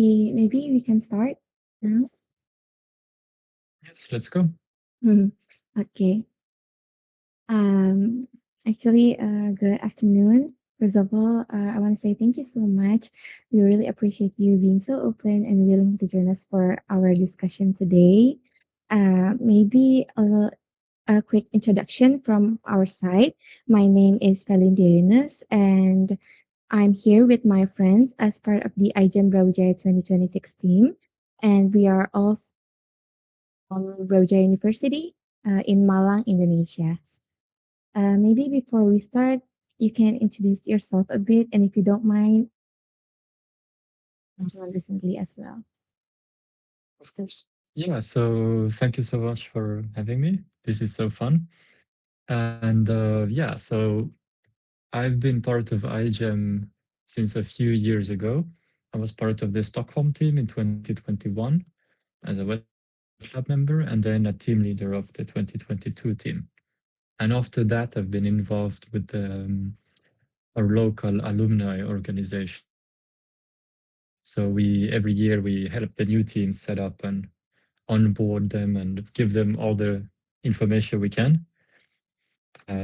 Okay, maybe we can start now. Yes, let's go. Mhm. Okay. Um, good afternoon. First of all, I want to say thank you so much. We really appreciate you being so open and willing to join us for our discussion today. Maybe a quick introduction from our side. My name is Felinda Yunus, and I'm here with my friends as part of the iGEM Brawijaya 2026 team. And we are all from Brawijaya University in Malang, Indonesia. Maybe before we start, you can introduce yourself a bit, and if you don't mind, recently as well. Of course. Yeah, so thank you so much for having me. This is so fun. And yeah, so I've been part of iGEM since a few years ago. I was part of the Stockholm team in 2021 as a web lab member, and then a team leader of the 2022 team. And after that, I've been involved with our local alumni organization. So we every year we help the new teams set up and onboard them and give them all the information we can.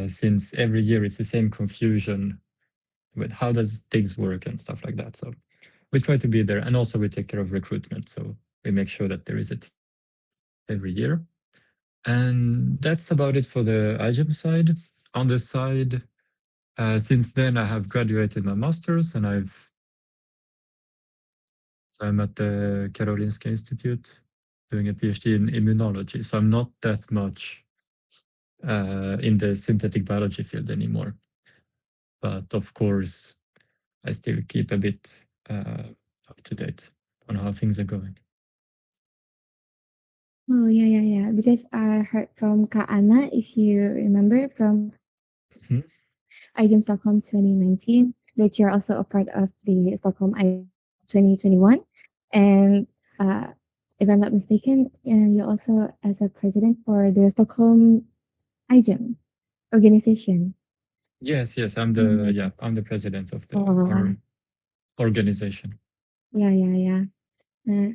Since every year it's the same confusion with how does things work and stuff like that. So we try to be there, and also we take care of recruitment. So we make sure that there is a team every year. And that's about it for the iGEM side. On the side, since then I have graduated my master's, and I'm at the Karolinska Institute doing a PhD in immunology. So I'm not that much in the synthetic biology field anymore. But of course, I still keep a bit up to date on how things are going. Oh, yeah, yeah, yeah. Because I heard from Kak Anna, if you remember, from Mhm. iGame Stockholm 2019, that you're also a part of the Stockholm I 2021. And uh, if I'm not mistaken, you're also as a president for the Stockholm iGEM organization. Yes, Mm. I'm the president of the Oh, our organization. yeah, yeah, yeah.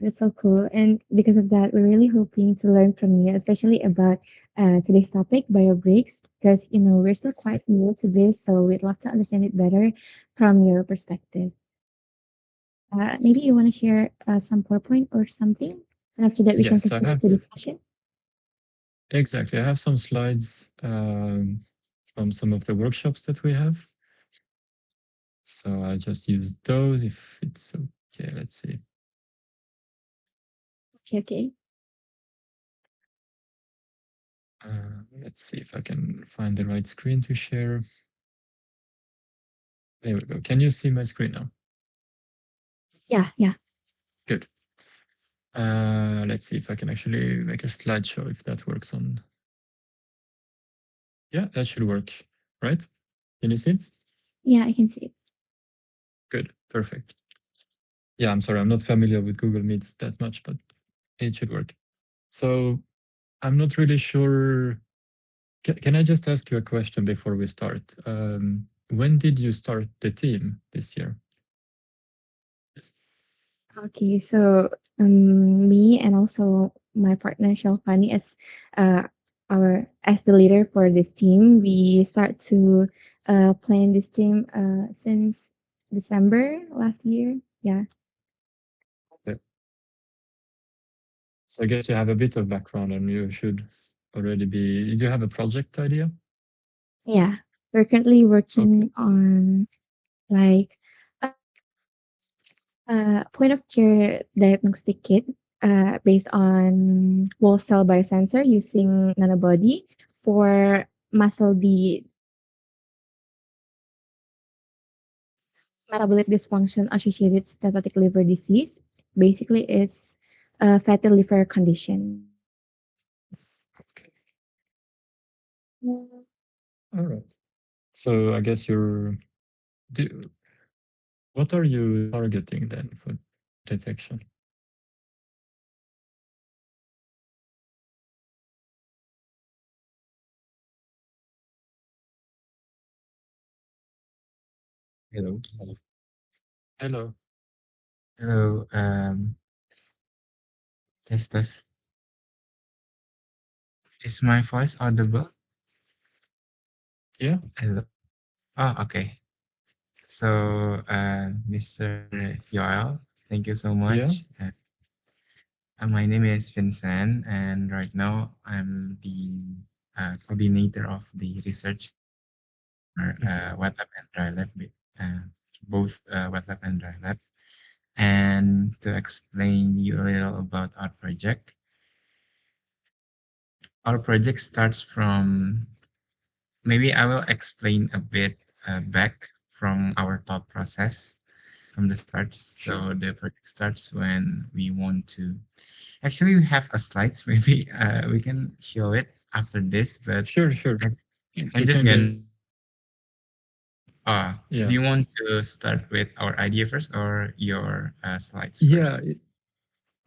That's so cool. And because of that, we're really hoping to learn from you, especially about today's topic, Biobricks, because, we're still quite new to this, so we'd love to understand it better from your perspective. Maybe you want to share some PowerPoint or something, and after that, we can Yes, I continue have the discussion. exactly. I have some slides from some of the workshops that we have. So I'll just use those if it's okay. Let's see. Okay, okay. Let's see if I can find the right screen to share. There we go. Can you see my screen now? Yeah, yeah. Good. Let's see if I can actually make a slideshow if that works on. Yeah, that should work, right? Can you see? Yeah, I can see it. Good, perfect. Yeah, I'm sorry, I'm not familiar with Google Meets that much, but it should work. So I'm not really sure. Can I just ask you a question before we start? When did you start the team this year? Yes. Okay, so me and also my partner Shalfani as uh, as the leader for this team, we start to plan this team since December last year. Yeah, Okay. So I guess you have a bit of background and you should already be. Did you have a project idea? yeah. We're currently Okay. working on like a point of care diagnostic kit based on whole cell biosensor using nanobody for muscle D metabolic dysfunction associated steatotic liver disease. Basically, it's a fatty liver condition. Okay. All right. So I guess do, what are you targeting then for detection? Hello. Hello. Hello, test test. Is my voice audible? Yeah, Hello. Oh, okay. So, Mr. Yoel, thank you so yeah. much. My name is Vincent, and right now I'm the coordinator of the research in our Mhm. wet lab and dry lab, uh, both wet lab and dry lab. And to explain you a little about our project starts from, maybe I will explain a bit back from our thought process from the start. Sure, So the project starts when we want to. Actually, we have a slides. Maybe we can show it after this. But sure. I, I'm We just can gonna. go. Do Yeah, you want to start with our idea first or your slides yeah. first?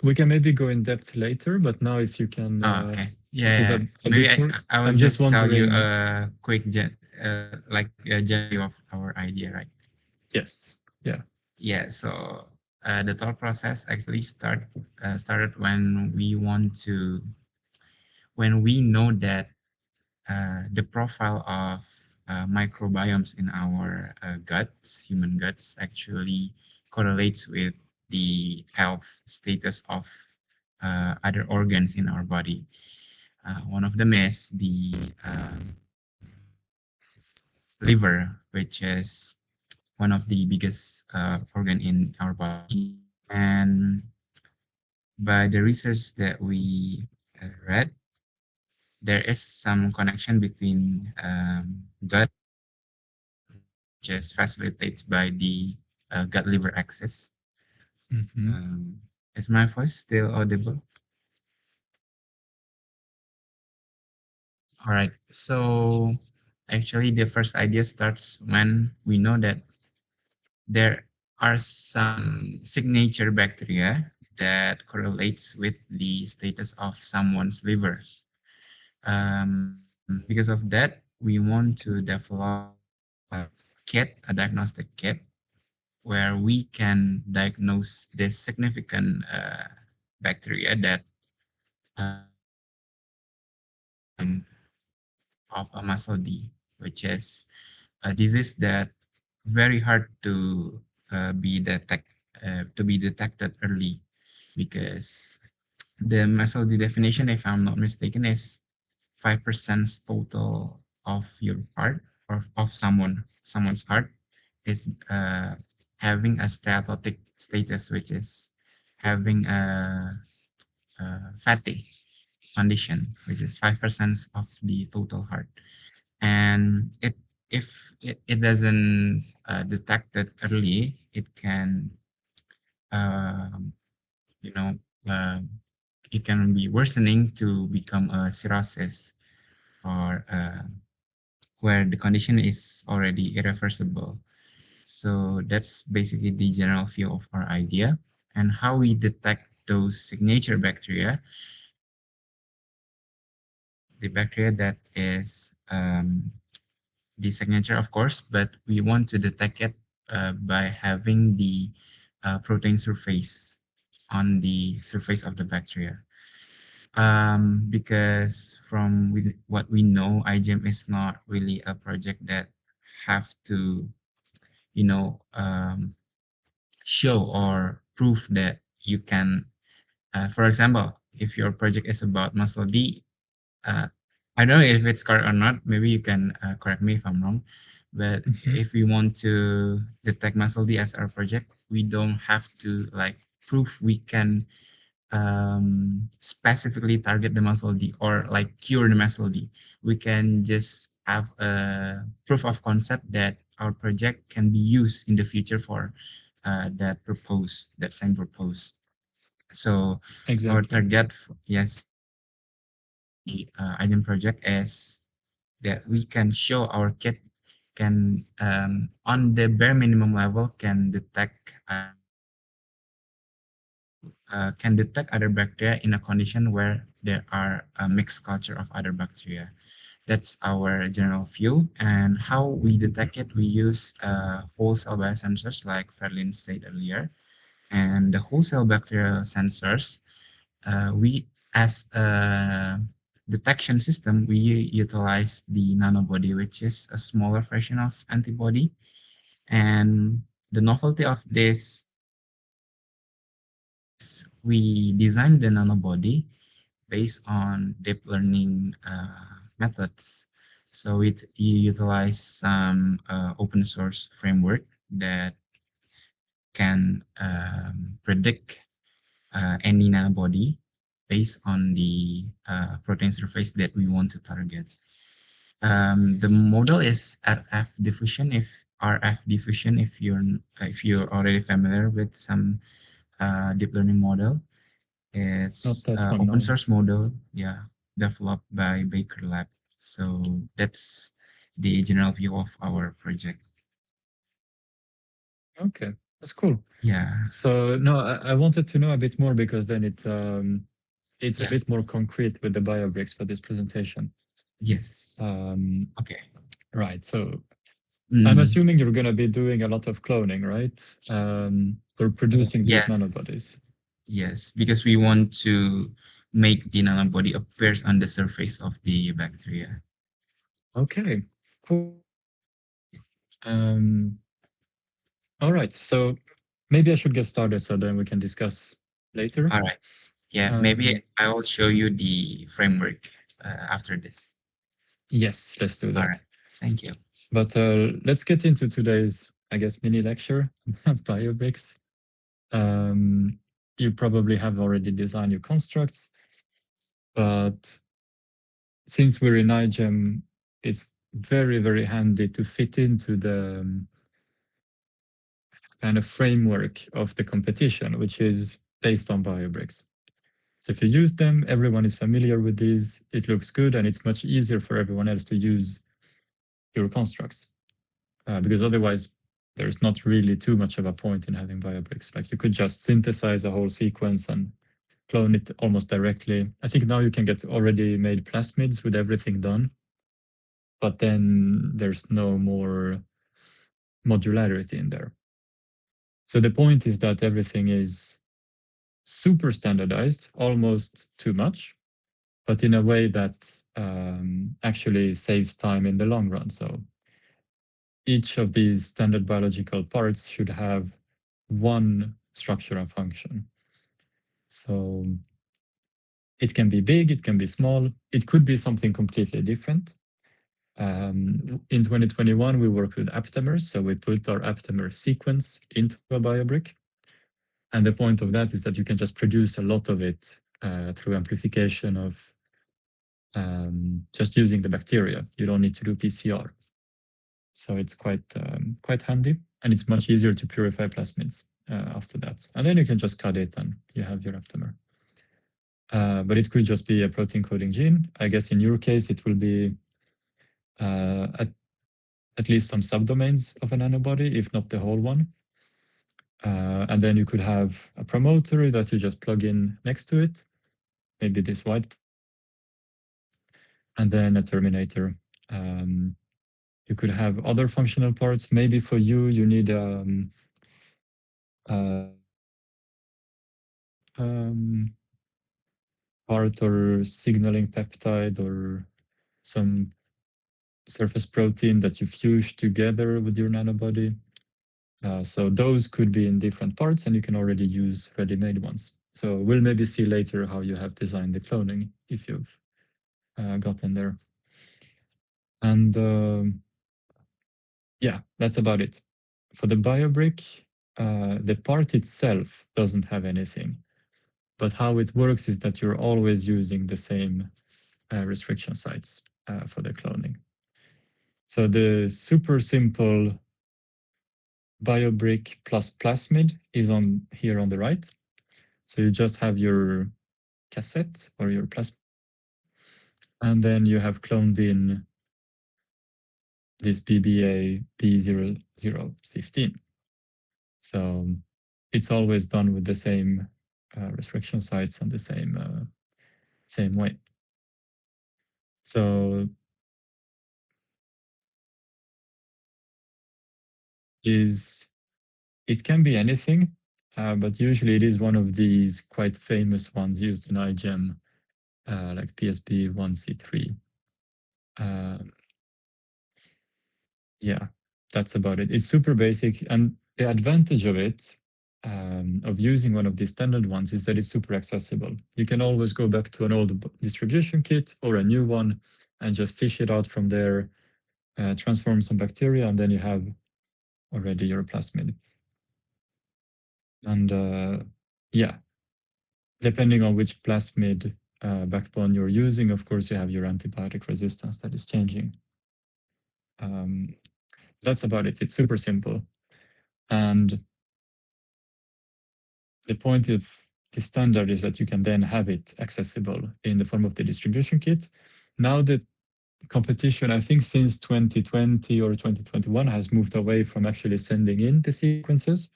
We can maybe go in depth later, but now if you can Okay. Yeah, give yeah. a Maybe bit more, I will I'm just just tell you wondering. a quick like a general view of our idea, right? Yes, yeah. Yeah. So the thought process actually started when we know that the profile of microbiomes in our guts, human guts, actually correlates with the health status of other organs in our body. One of them is the liver, which is one of the biggest organ in our body. And by the research that we read, there is some connection between gut, which is facilitated by the gut liver axis. Hmm. Um, is my voice still audible? All right. So actually, the first idea starts when we know that there are some signature bacteria that correlates with the status of someone's liver. Because of that, we want to develop a kit, a diagnostic kit, where we can diagnose this significant bacteria that is the sign of a muscle D, which is a disease that very hard to be detected early, because the muscle D definition, if I'm not mistaken, is 5% total of your heart, or of someone's heart is having a steatotic status, which is having a fatty condition, which is 5% of the total heart. And if it doesn't detect it early, it can um, you know uh, it can be worsening to become a cirrhosis, or where the condition is already irreversible. So that's basically the general view of our idea. And how we detect those signature bacteria is the bacteria that is the signature, of course, but we want to detect it by having the protein surface on the surface of the bacteria. Because what we know, iGEM is not really a project that have to, you know, show or prove that you can. For example, if your project is about muscle D, uh, I don't know if it's correct or not. Maybe you can correct me if I'm wrong. But Hmm. if we want to detect muscle D as our project, we don't have to like prove we can specifically target the muscle D or like cure the muscle D. We can just have a proof of concept that our project can be used in the future for that same purpose. So our Exactly. target, yes, our target for the item project is that we can show our kit can on the bare minimum level can detect other bacteria in a condition where there are a mixed culture of other bacteria. That's our general view. And how we detect it, we use whole cell biosensors, like Ferlin said earlier. And the whole cell bacterial sensors, we as a detection system, we utilize the nanobody, which is a smaller version of antibody. And the novelty of this is we designed the nanobody based on deep learning methods. So it utilize some open source framework that can predict any nanobody based on the protein surface that we want to target. The model is RF diffusion. If RF diffusion, if you're already familiar with some deep learning model, Not it's that one, open no. source model, yeah, developed by Baker Lab. So that's the general view of our project. Okay, that's cool. Yeah, So no, I wanted to know a bit more because then it's a yeah, bit more concrete with the Biobricks for this presentation. yes. Um, Okay. right. So I'm Mm, assuming you're gonna be doing a lot of cloning, right? Or producing these yes, nanobodies. yes, because we want to make the nanobody appears on the surface of the bacteria. Okay, cool. Um, all right. So maybe I should get started so then we can discuss later. All right. Yeah, maybe Um, I will show you the framework after this. yes, let's do All that. right. Thank you. But let's get into today's, I guess, mini lecture about Biobricks. Um, you probably have already designed your constructs, but since we're in iGEM, it's very, very handy to fit into the kind of framework of the competition, which is based on Biobricks. So if you use them, everyone is familiar with these, it looks good, and it's much easier for everyone else to use your constructs. Because otherwise, there's not really too much of a point in having Biobricks. Like you could just synthesize a whole sequence and clone it almost directly. I think now you can get already made plasmids with everything done, but then there's no more modularity in there. So the point is that everything is super standardized, almost too much, but in a way that actually saves time in the long run. So each of these standard biological parts should have one structure and function. So it can be big, it can be small, it could be something completely different. In 2021, we worked with aptamers, so we put our aptamer sequence into a biobrick. And the point of that is that you can just produce a lot of it through amplification of just using the bacteria. You don't need to do PCR. So it's quite handy, and it's much easier to purify plasmids after that. And then you can just cut it, and you have your aptamer. But it could just be a protein coding gene. I guess in your case, it will be uh, at, at least some subdomains of an antibody, if not the whole one. And then you could have a promoter that you just plug in next to it, maybe this white part, and then a terminator. Um, you could have other functional parts. Maybe for you, you need um, part or signaling peptide or some surface protein that you fuse together with your nanobody. So those could be in different parts, and you can already use ready-made ones. So we'll maybe see later how you have designed the cloning if you've gotten there. And yeah, that's about it. For the biobrick, the part itself doesn't have anything, but how it works is that you're always using the same restriction sites for the cloning. So the super simple biobrick plus plasmid is on here on the right. So you just have your cassette or your plasmid, and then you have cloned in this BBA B0015. So it's always done with the same restriction sites and the same way. So is it can be anything. but usually it is one of these quite famous ones used in iGEM, like PSB1C3. Uh, yeah, that's about it. It's super basic, and the advantage of it, of using one of these standard ones, is that it's super accessible. You can always go back to an old distribution kit or a new one and just fish it out from there, transform some bacteria, and then you have already your plasmid. And yeah, depending on which plasmid backbone you're using, of course, you have your antibiotic resistance that is changing. Um, that's about it. It's super simple. And the point of the standard is that you can then have it accessible in the form of the distribution kit. Now the competition, I think since 2020 or 2021, has moved away from actually sending in the sequences,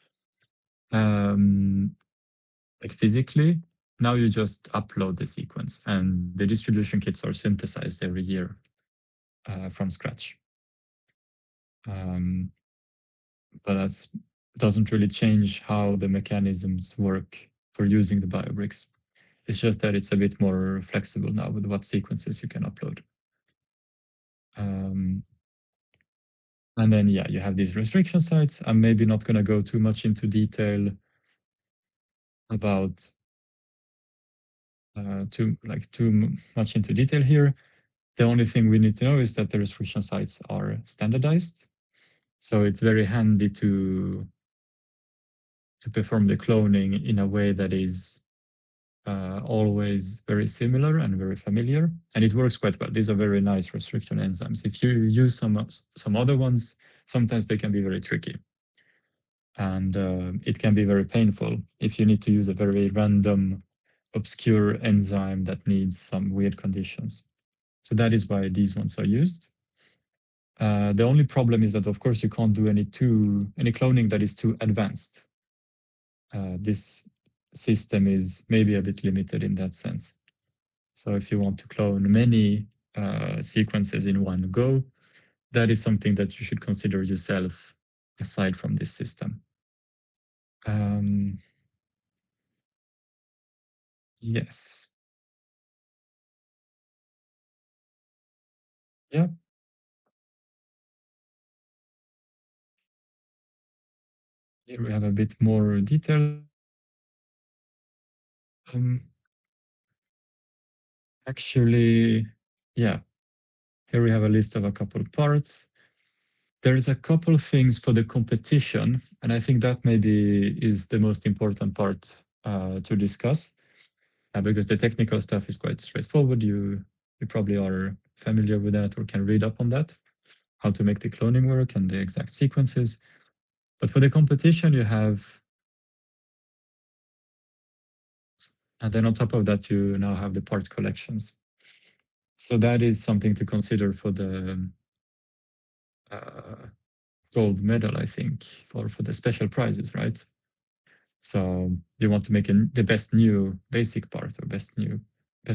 like physically. Now you just upload the sequence, and the distribution kits are synthesized every year from scratch. Um, but that doesn't really change how the mechanisms work for using the Biobricks. It's just that it's a bit more flexible now with what sequences you can upload. Um, and then, yeah, you have these restriction sites. I'm maybe not going to go too much into detail about too much into detail here. The only thing we need to know is that the restriction sites are standardized. So it's very handy to perform the cloning in a way that is always very similar and very familiar, and it works quite well. These are very nice restriction enzymes. If you use some other ones, sometimes they can be very tricky, and it can be very painful if you need to use a very random, obscure enzyme that needs some weird conditions. So that is why these ones are used. The only problem is that, of course, you can't do any cloning that is too advanced. This system is maybe a bit limited in that sense. So if you want to clone many sequences in one go, that is something that you should consider yourself aside from this system. Yes. Yeah. Here we have a bit more detail. Um, actually, yeah, here we have a list of a couple of parts. There's a couple of things for the competition, and I think that maybe is the most important part to discuss, because the technical stuff is quite straightforward. You probably are familiar with that or can read up on that, how to make the cloning work and the exact sequences. But for the competition, you have, and then on top of that, you now have the part collections. So that is something to consider for the uh, gold medal, I think, or for the special prizes, right? So you want to make the best new basic part or best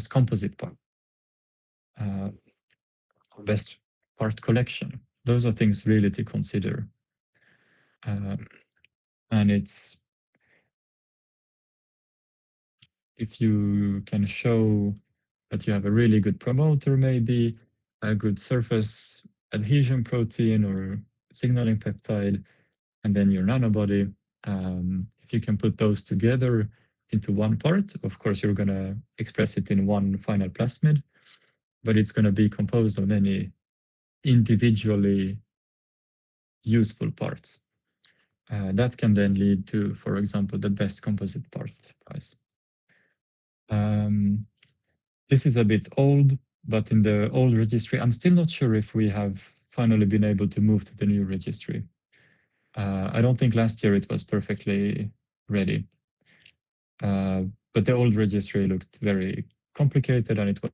composite part, or best part collection. Those are things really to consider. And it's, if you can show that you have a really good promoter, maybe a good surface adhesion protein or signaling peptide, and then your nanobody, if you can put those together into one part, of course, you're going to express it in one final plasmid, but it's going to be composed of many individually useful parts. That can then lead to, for example, the best composite part prize. This is a bit old, but in the old registry, I'm still not sure if we have finally been able to move to the new registry. I don't think last year it was perfectly ready. But the old registry looked very complicated and it was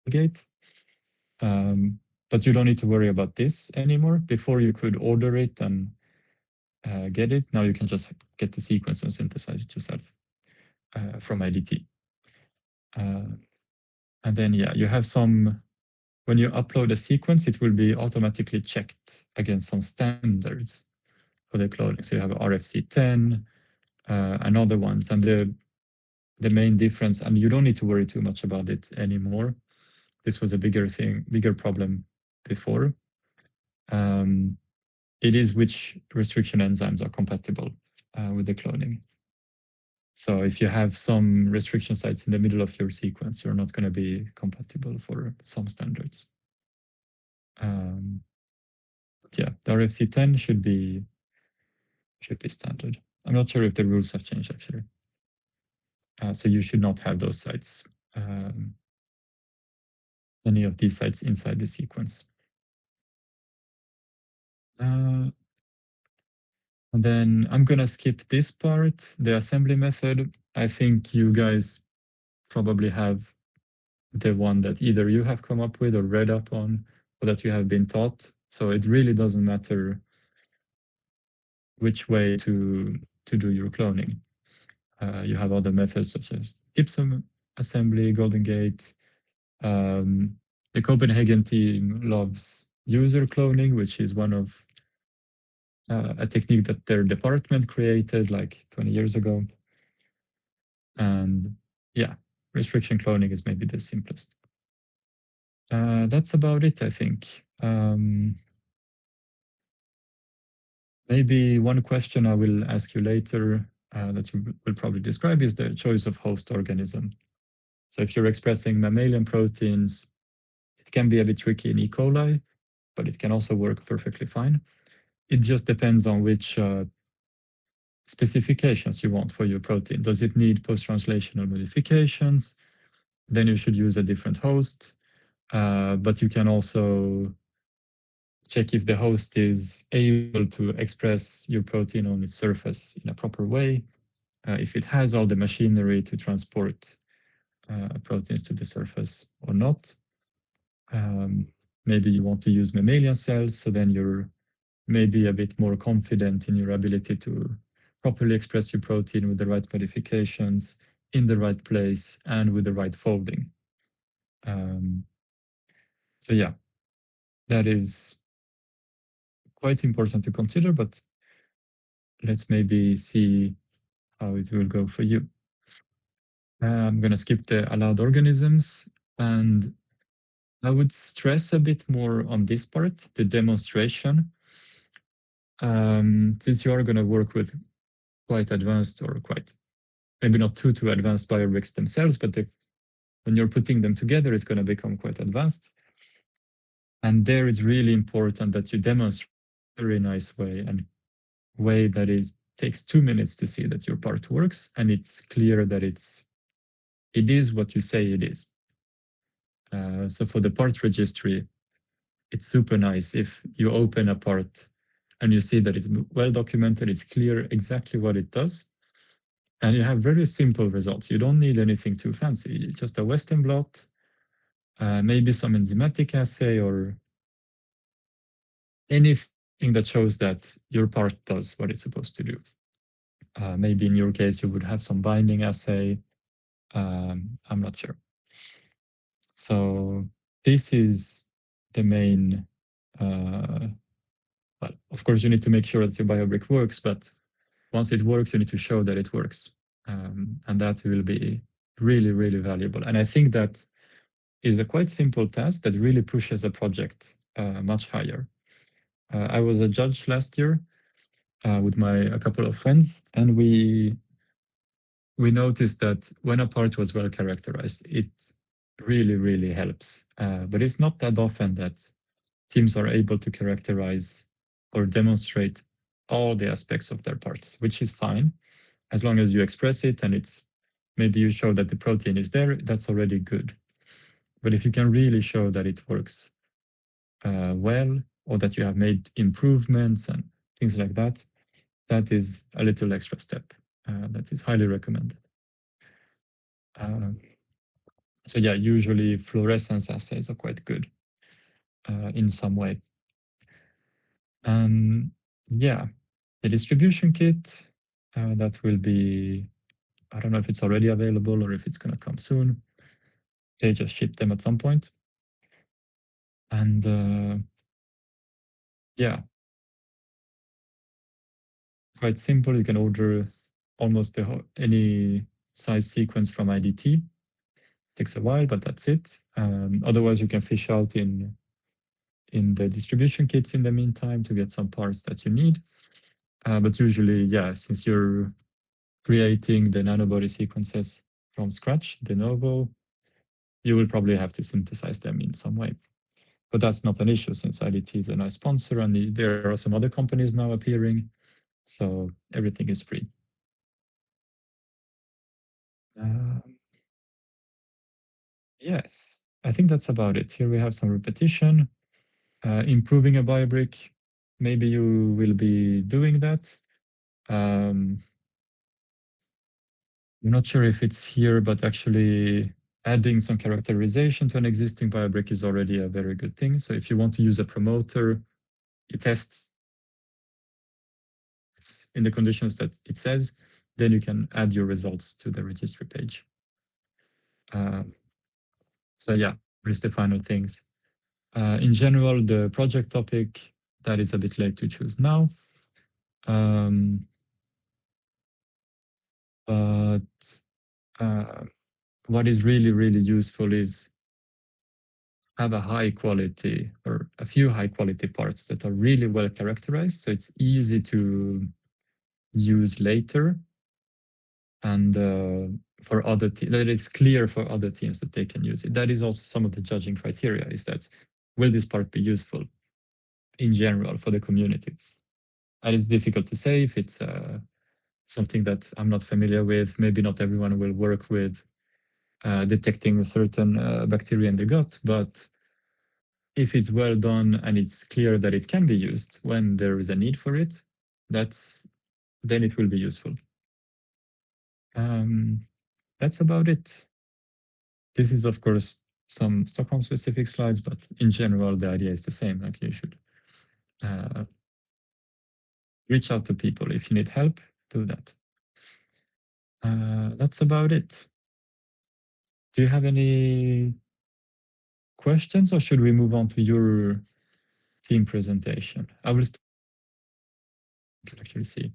gate. But you don't need to worry about this anymore. Before you could order it and get it. Now you can just get the sequence and synthesize it yourself from IDT. And then, yeah, you have some, when you upload a sequence, it will be automatically checked against some standards for the cloning. So you have RFC10, and other ones. And the main difference, and you don't need to worry too much about it anymore. This was a bigger problem before. Um, it is which restriction enzymes are compatible with the cloning. So if you have some restriction sites in the middle of your sequence, you're not going to be compatible for some standards. Um, yeah, the RFC10 should be standard. I'm not sure if the rules have changed actually. So you should not have those sites, um, any of these sites inside the sequence. And then I'm gonna skip this part, the assembly method. I think you guys probably have the one that either you have come up with or read up on, or that you have been taught. So it really doesn't matter which way to do your cloning. You have other methods such as Gibson assembly, Golden Gate. The Copenhagen team loves user cloning, which is one of a technique that their department created like 20 years ago. And yeah, restriction cloning is maybe the simplest. That's about it, I think. Maybe one question I will ask you later that you will probably describe is the choice of host organism. So if you're expressing mammalian proteins, it can be a bit tricky in E. coli, but it can also work perfectly fine. It just depends on which specifications you want for your protein. Does it need post-translational modifications? Then you should use a different host. But you can also check if the host is able to express your protein on its surface in a proper way, if it has all the machinery to transport proteins to the surface or not. Maybe you want to use mammalian cells, so then you're maybe a bit more confident in your ability to properly express your protein with the right modifications in the right place and with the right folding. So yeah, that is quite important to consider, but let's maybe see how it will go for you. I'm going to skip the allowed organisms, and I would stress a bit more on this part, the demonstration. Since you are going to work with quite advanced or quite, maybe not too advanced biobricks themselves, but when you're putting them together, it's going to become quite advanced. And there it's really important that you demonstrate in a very nice way, and way that it takes 2 minutes to see that your part works, and it's clear that it is what you say it is. So for the part registry, it's super nice if you open a part and you see that it's well documented, it's clear exactly what it does, and you have very simple results. You don't need anything too fancy, just a Western blot, maybe some enzymatic assay or anything that shows that your part does what it's supposed to do. Maybe in your case, you would have some binding assay. I'm not sure. So this is the main, well, of course, you need to make sure that your biobrick works, but once it works, you need to show that it works. And that will be really, really valuable. And I think that is a quite simple task that really pushes a project much higher. I was a judge last year with a couple of friends, and we noticed that when a part was well characterized, it really, really helps. But it's not that often that teams are able to characterize or demonstrate all the aspects of their parts, which is fine. As long as you express it and maybe you show that the protein is there, that's already good. But if you can really show that it works well, or that you have made improvements and things like that, that is a little extra step that is highly recommended. So yeah, usually fluorescence assays are quite good in some way. And yeah, the distribution kit, that will be, I don't know if it's already available or if it's going to come soon. They just ship them at some point. And yeah, quite simple. You can order almost any size sequence from IDT. Takes a while, but that's it. Otherwise, you can fish out in the distribution kits in the meantime to get some parts that you need. But usually, yeah, since you're creating the nanobody sequences from scratch, de novo, you will probably have to synthesize them in some way. But that's not an issue since IDT is a nice sponsor and there are some other companies now appearing. So everything is free. Uh, yes, I think that's about it. Here we have some repetition. Improving a biobrick. Maybe you will be doing that. I'm not sure if it's here, but actually adding some characterization to an existing biobrick is already a very good thing. So if you want to use a promoter, you test in the conditions that it says, then you can add your results to the registry page. So yeah, here's the final things. In general, the project topic, that is a bit late to choose now. But what is really, really useful is have a high quality or a few high quality parts that are really well characterized. So it's easy to use later and for other teams, that it's clear for other teams that they can use it. That is also some of the judging criteria is that will this part be useful in general for the community? And it's difficult to say if it's something that I'm not familiar with. Maybe not everyone will work with detecting a certain bacteria in the gut, but if it's well done and it's clear that it can be used when there is a need for it, then it will be useful. That's about it. This is, of course, some Stockholm specific slides, but in general, the idea is the same. Like you should reach out to people. If you need help, do that. That's about it. Do you have any questions or should we move on to your team presentation? I will start. You can actually see.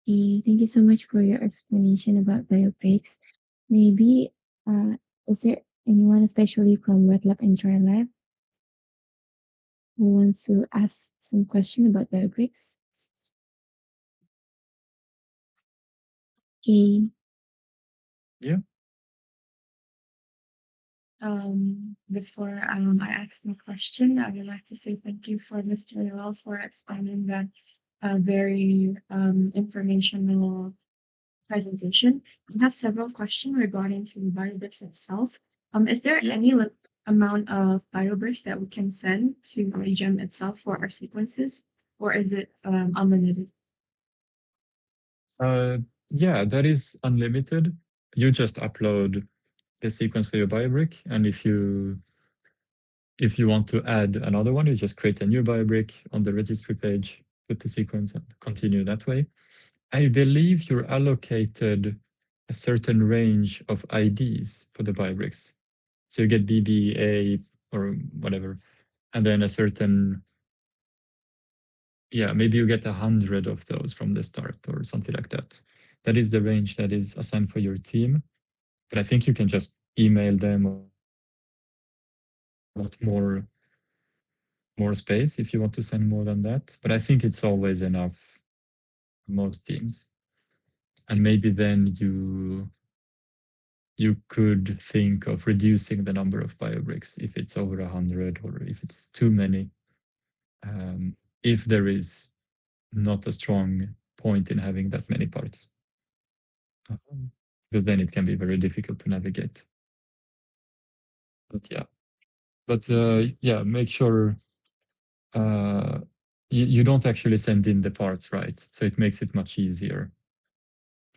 Thank you so much for your explanation about Biobricks. Maybe, is there anyone, especially from Wet Lab and Dry Lab, who wants to ask some question about Biobricks? Okay. Yeah. Before I ask the question, I would like to say thank you for Mr. Joel for explaining that very informational presentation. I have several questions regarding to Biobricks itself. Is there Yeah. any amount of Biobricks that we can send to iGEM itself for our sequences, or is it unlimited? Yeah, that is unlimited. You just upload the sequence for your biobrick, and if you want to add another one, you just create a new biobrick on the registry page, put the sequence, and continue that way. I believe you're allocated a certain range of IDs for the biobricks. So you get BBA or whatever, and then a certain, yeah, maybe you get 100 of those from the start or something like that. That is the range that is assigned for your team. But I think you can just email them or lot more space if you want to send more than that. But I think it's always enough for most teams. And maybe then you could think of reducing the number of biobricks if it's over 100 or if it's too many. If there is not a strong point in having that many parts. Because then it can be very difficult to navigate. But yeah. But yeah, make sure uh, you don't actually send in the parts, right? So it makes it much easier.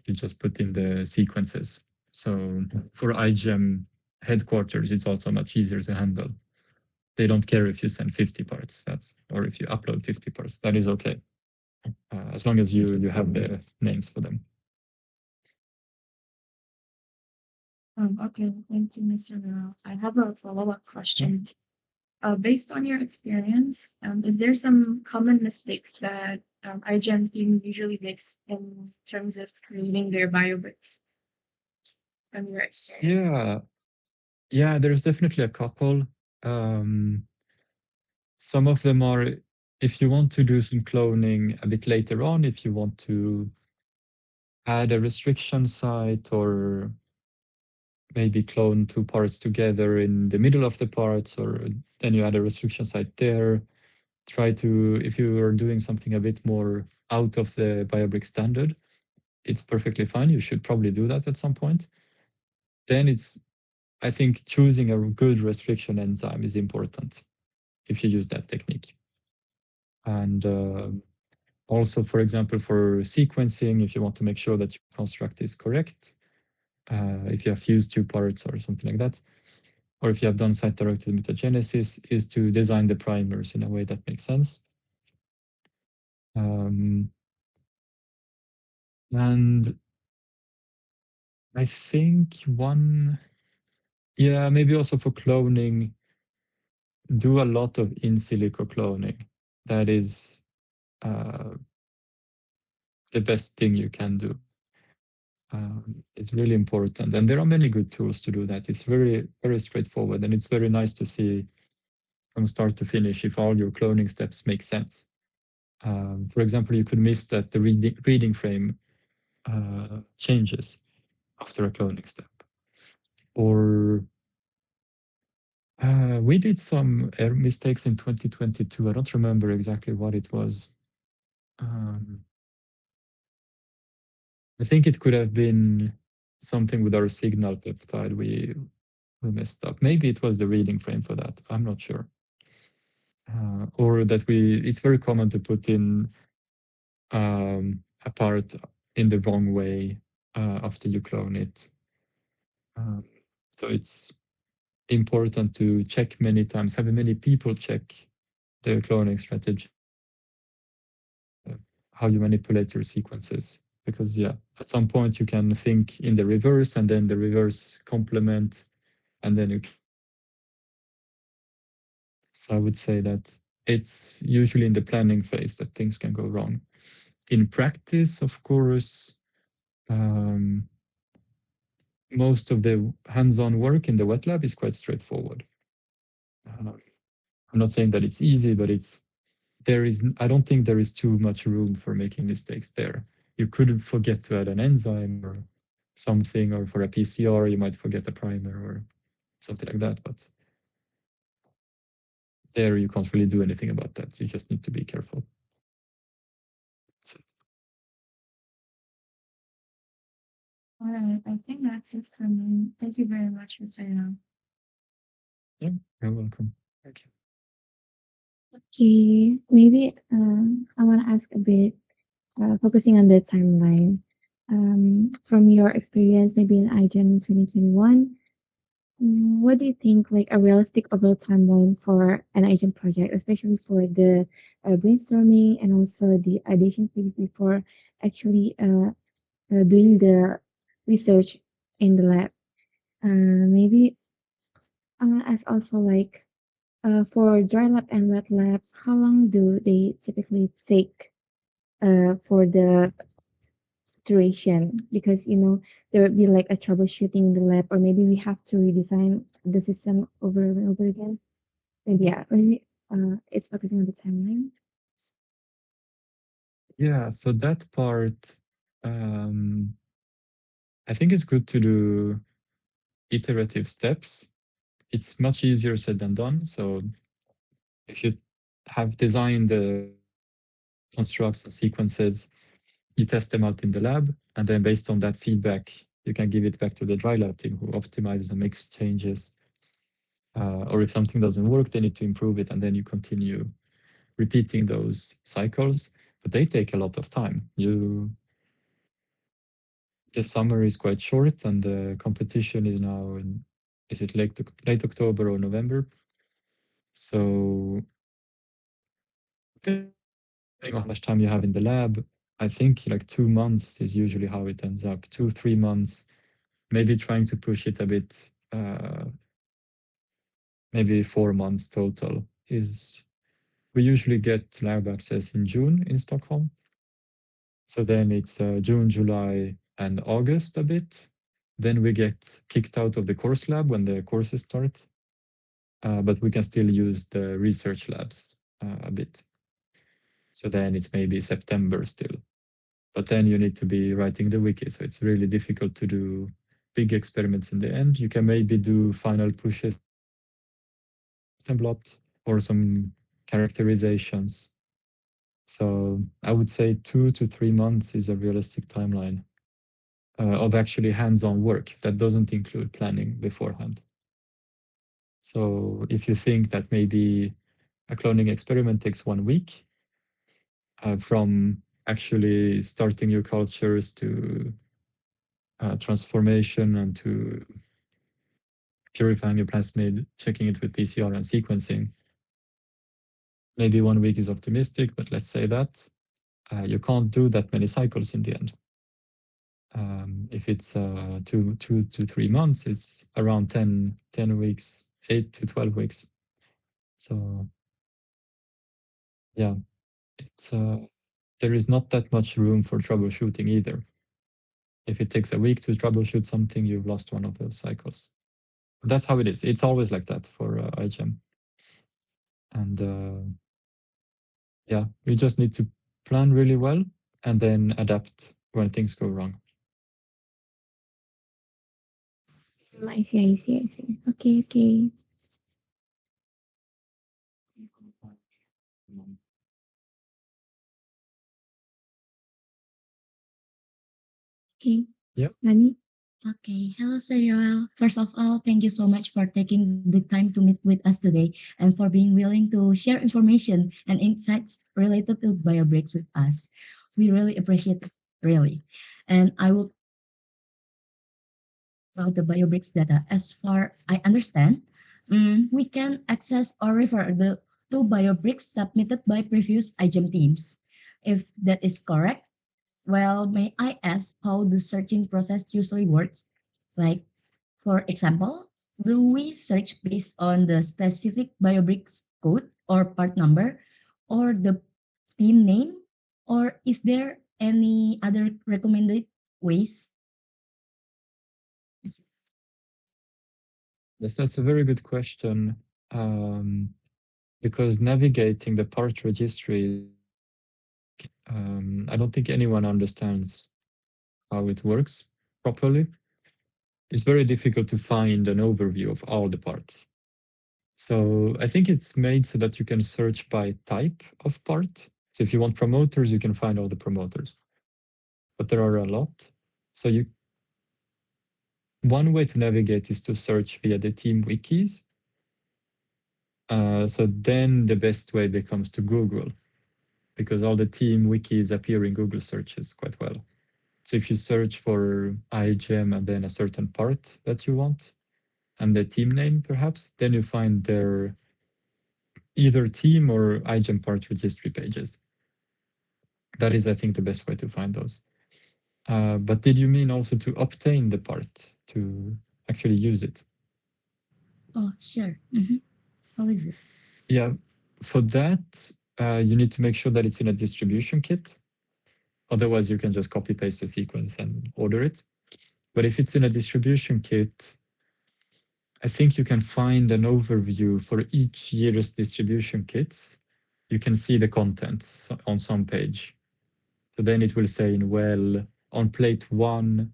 You just put in the sequences. So for iGEM headquarters, it's also much easier to handle. They don't care if you send 50 parts, or if you upload 50 parts, that is okay. as long as you have the names for them. Okay, thank you, Mr. Rao. I have a follow-up Yeah. question. Based on your experience, is there some common mistakes that iGEM team usually makes in terms of creating their biobricks from your experience? Yeah, yeah, there's definitely a couple. Um, some of them are if you want to do some cloning a bit later on, if you want to add a restriction site or maybe clone two parts together in the middle of the parts, or then you add a restriction site there. Try to, if you are doing something a bit more out of the BioBrick standard, it's perfectly fine. You should probably do that at some point. Then it's, I think choosing a good restriction enzyme is important if you use that technique. And also, for example, for sequencing, if you want to make sure that your construct is correct, if you have fused two parts or something like that, or if you have done site-directed mutagenesis, is to design the primers in a way that makes sense. Um, and I think yeah, maybe also for cloning, do a lot of in silico cloning. That is uh, the best thing you can do. It's really important, and there are many good tools to do that. It's very straightforward, and it's very nice to see from start to finish if all your cloning steps make sense. For example, you could miss that the reading frame changes after a cloning step, or we did some error mistakes in 2022. I don't remember exactly what it was. Um, I think it could have been something with our signal peptide. We messed up. Maybe it was the reading frame for that. I'm not sure. Or that it's very common to put in a part in the wrong way after you clone it. Um, so it's important to check many times, have many people check the cloning strategy, how you manipulate your sequences. Because yeah, at some point you can think in the reverse and then the reverse complement, and then you. So I would say that it's usually in the planning phase that things can go wrong. In practice, of course, um, most of the hands-on work in the wet lab is quite straightforward. Uh, I'm not saying that it's easy, but I don't think there is too much room for making mistakes there. You could forget to add an enzyme or something, or for a PCR, you might forget a primer or something like that. But there, you can't really do anything about that. You just need to be careful. So, All right, I think that's it for me. Thank you very much, Mr. Rao. yeah, you're welcome. Thank you. Okay, maybe I want to ask a bit, focusing on the timeline. From your experience, maybe in iGEM 2021, what do you think like a realistic overall timeline for an agent project, especially for the brainstorming and also the addition phase before actually doing the research in the lab? Maybe I want to ask also like for dry lab and wet lab, how long do they typically take for the duration? Because there would be like a troubleshooting in the lab, or maybe we have to redesign the system over and over again. Maybe yeah, maybe it's focusing on the timeline. Yeah, for that part, um, I think it's good to do iterative steps. It's much easier said than done. So if you have designed the constructs and sequences, you test them out in the lab, and then based on that feedback, you can give it back to the dry lab team who optimizes and makes changes. Or if something doesn't work, they need to improve it, and then you continue repeating those cycles. But they take a lot of time. The summer is quite short, and the competition is now in, is it late October or November? So depending on how much time you have in the lab, I think like 2 months is usually how it ends up. 2, 3 months, maybe trying to push it a bit, maybe 4 months total is. We usually get lab access in June in Stockholm. So then it's June, July, and August a bit. Then we get kicked out of the course lab when the courses start. But we can still use the research labs a bit. So then it's maybe September still. But then you need to be writing the wiki. So it's really difficult to do big experiments in the end. You can maybe do final pushes and blot or some characterizations. So I would say 2 to 3 months is a realistic timeline of actually hands-on work. That doesn't include planning beforehand. So if you think that maybe a cloning experiment takes 1 week, from actually starting your cultures to transformation and to purifying your plasmid, checking it with PCR and sequencing, maybe 1 week is optimistic, but let's say that you can't do that many cycles in the end. If it's 2 to 3 months, it's around 10 weeks, 8 to 12 weeks. So yeah, it's there is not that much room for troubleshooting either. If it takes a week to troubleshoot something, you've lost one of those cycles. That's how it is. It's always like that for iGEM. And yeah, we just need to plan really well and then adapt when things go wrong. I see, I see, I see. Okay, okay. Okay. Yep. Nani? Okay, hello, Sir Joel. First of all, thank you so much for taking the time to meet with us today and for being willing to share information and insights related to Biobricks with us. We really appreciate it, really. And I will about the Biobricks data. As far I understand, we can access or refer the to Biobricks submitted by previous iGEM teams. If that is correct, well, may I ask how the searching process usually works? Like, for example, do we search based on the specific Biobricks code or part number or the team name? Or is there any other recommended ways? Yes, that's a very good question. Because navigating the part registry, I don't think anyone understands how it works properly. It's very difficult to find an overview of all the parts. So I think it's made so that you can search by type of part. So if you want promoters, you can find all the promoters. But there are a lot. So one way to navigate is to search via the team wikis. So then the best way becomes to Google, because all the team wikis appear in Google searches quite well. So if you search for iGEM and then a certain part that you want, and the team name perhaps, then you find their either team or iGEM part registry pages. That is, I think, the best way to find those. But did you mean also to obtain the part, to actually use it? Oh, sure. How is it? Yeah, for that, you need to make sure that it's in a distribution kit. Otherwise, you can just copy paste the sequence and order it. But if it's in a distribution kit, I think you can find an overview for each year's distribution kits. You can see the contents on some page. So then it will say in well, on plate 1,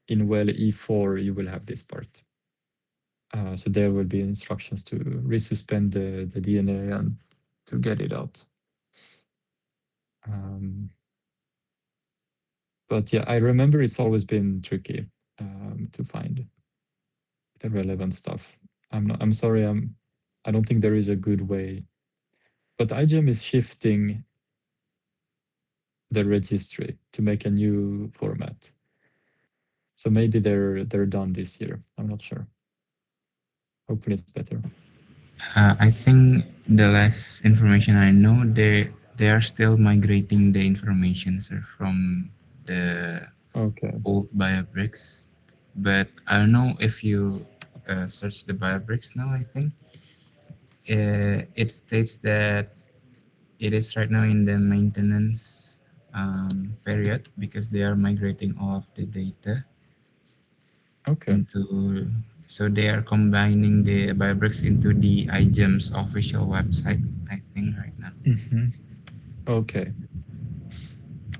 in well E4, you will have this part. So there will be instructions to resuspend the DNA and to get it out. But yeah, I remember it's always been tricky to find the relevant stuff. I'm sorry, I don't think there is a good way. But iGEM is shifting the registry to make a new format. So maybe they're done this year. I'm not sure. Hopefully it's better. I think the last information I know, they are still migrating the information, sir, from the Okay. old Biobricks. But I don't know if you search the Biobricks now. I think it states that it is right now in the maintenance period because they are migrating all of the data Okay. into. So they are combining the Biobricks into the iGEM's official website. I think right now. Hmm. Okay.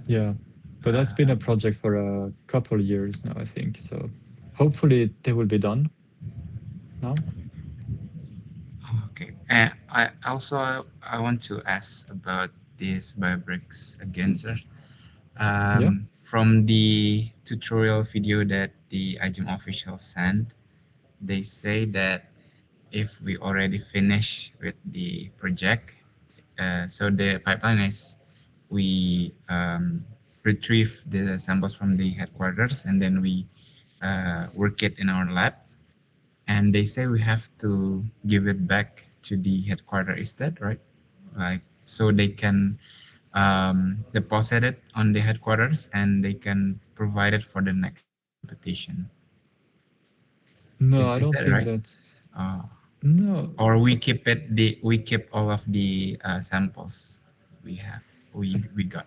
Yeah. But that's been a project for a couple years now, I think. So hopefully they will be done now. Okay. And I want to ask about this Biobricks again, sir. Yeah. From the tutorial video that the iGEM official sent, they say that if we already finish with the project, so the pipeline is we retrieve the samples from the headquarters and then we work it in our lab. And they say we have to give it back to the headquarters instead, right? Like so they can deposit it on the headquarters and they can provide it for the next competition. No, Is I that don't right? think that's Uh, no. or we keep all of the samples we have we got.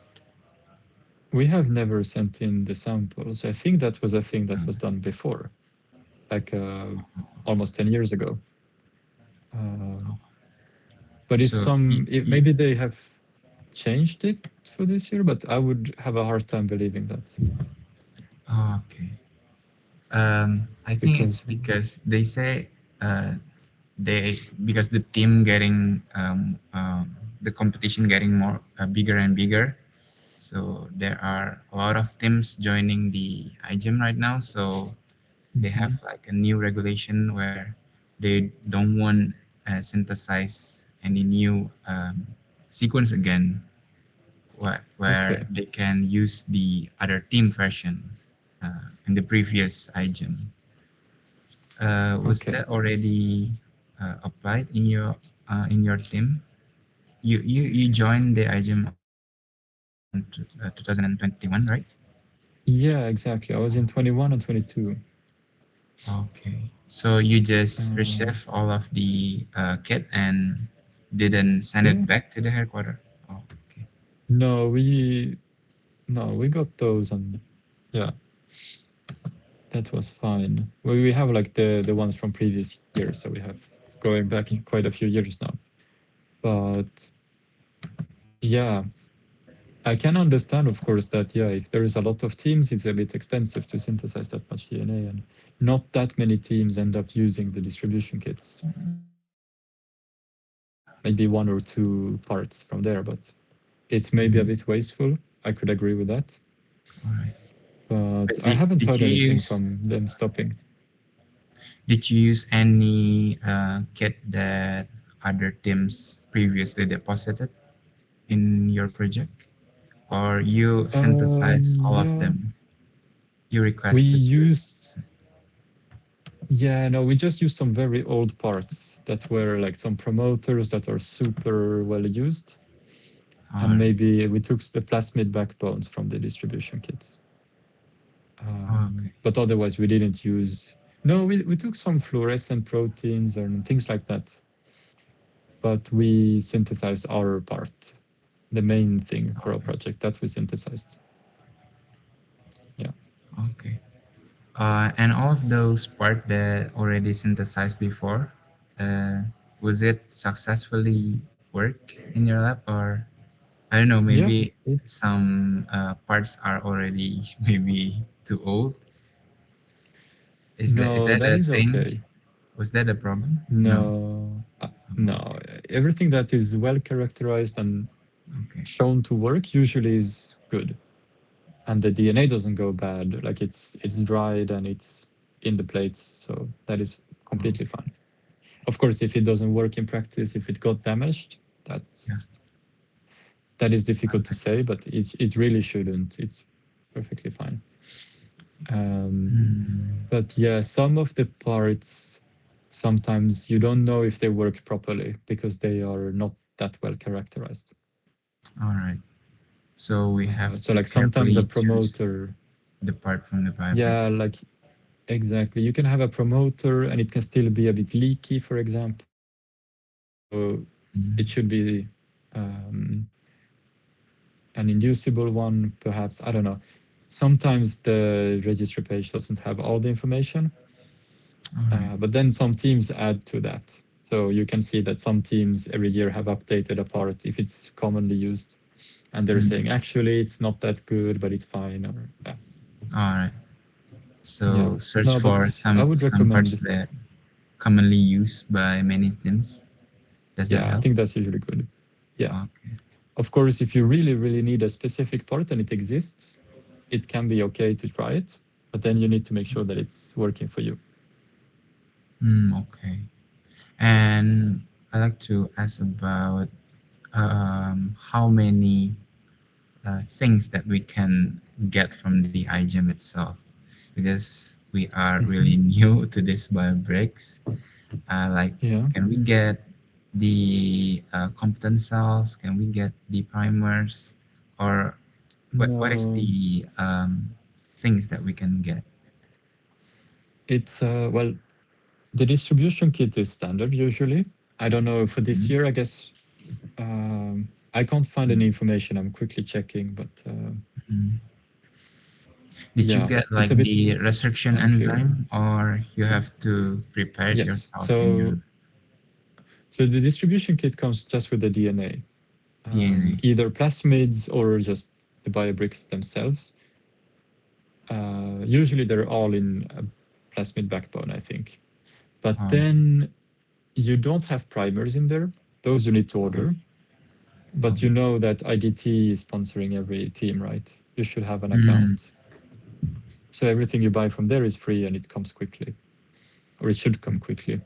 We have never sent in the samples. I think that was a thing that was Um, done before, like almost 10 years ago. Um, but so if maybe they have changed it for this year, but I would have a hard time believing that okay. I think it's because because they say they because the team getting the competition getting more bigger and bigger. So there are a lot of teams joining the iGEM right now. So they Mhm. have like a new regulation where they don't want synthesize any new sequence again, where Okay, they can use the other team version in the previous iGEM. Was okay. that already applied in your team? You joined the iGEM on 2021, right? Yeah, exactly. I was in 21 and 22. Okay. So you just Uh, received all of the kit and didn't send yeah. it back to the headquarters? Oh, okay. No, we got those and yeah, that was fine. We have like the ones from previous years, so we have going back quite a few years now. But yeah, I can understand, of course, that yeah, if there is a lot of teams, it's a bit expensive to synthesize that much DNA, and not that many teams end up using the distribution kits. Maybe one or two parts from there, but it's maybe a Mhm. bit wasteful. I could agree with that, All right. but But I haven't did heard you anything use from them stopping. any kit that other teams previously deposited in your project, or you synthesize all of Yeah, them? You we requested to. used, yeah, no, we just used some very old parts that were like some promoters that are super well used. All And right. maybe we took the plasmid backbones from the distribution kits. Okay. But otherwise, we didn't use. No, we took some fluorescent proteins and things like that. But we synthesized our part, the main thing for our project that we synthesized. Yeah. Okay. And all of those parts that already synthesized before, uh, was it successfully work in your lab, or I don't know, Yeah. maybe It, some parts are already maybe too old. Is no, that that a is thing? okay. Was that a problem? No. No, no. Everything that is well characterized and Okay. shown to work usually is good, and the DNA doesn't go bad. Like it's dried and it's in the plates, so that is completely Okay. fine. Of course, if it doesn't work in practice, if it got damaged, Yeah. that is difficult to Okay. say, but it really shouldn't. It's perfectly fine. Um, Hmm. but yeah, some of the parts sometimes you don't know if they work properly because they are not that well characterized. All right. So we have So to like sometimes a carefully choose promoter, the part from the yeah, Biobricks. like exactly. You can have a promoter and it can still be a bit leaky, for example. So it Mm, should be um, an inducible one, perhaps. I don't know. Sometimes the registry page doesn't have all the information, all right. but then some teams add to that. So you can see that some teams every year have updated a part if it's commonly used, and they're saying Mm, actually it's not that good, but it's fine. Or all right. yeah, So search no, for but I would some parts recommend. that commonly used by many teams. Does that Yeah, I help? think that's usually good. Yeah, Okay. of course, if you really need a specific part and it exists, it can be okay to try it, but then you need to make sure that it's working for you. Okay. And I like to ask about how many things that we can get from the iGEM itself, because we are Hmm. really new to this Biobricks. Like, Yeah. can we get the competent cells? Can we get the primers? Or what is No, the things that we can get? it's well, the distribution kit is standard usually. I don't know for this Mhm. year. I guess I can't find any Mm, information. I'm quickly checking, but mm. Did you yeah, get it's a like the bit restriction unclear. enzyme, or you have to prepare it Yes. yourself in your So the distribution kit comes just with the DNA, DNA? either plasmids or just the biobricks themselves. Usually they're all in a plasmid backbone, I think. But Oh, then you don't have primers in there. Those you need to order. oh. But you know that IDT is sponsoring every team, right? You should have an Mm, account. So everything you buy from there is free and it comes quickly, or it should come quickly.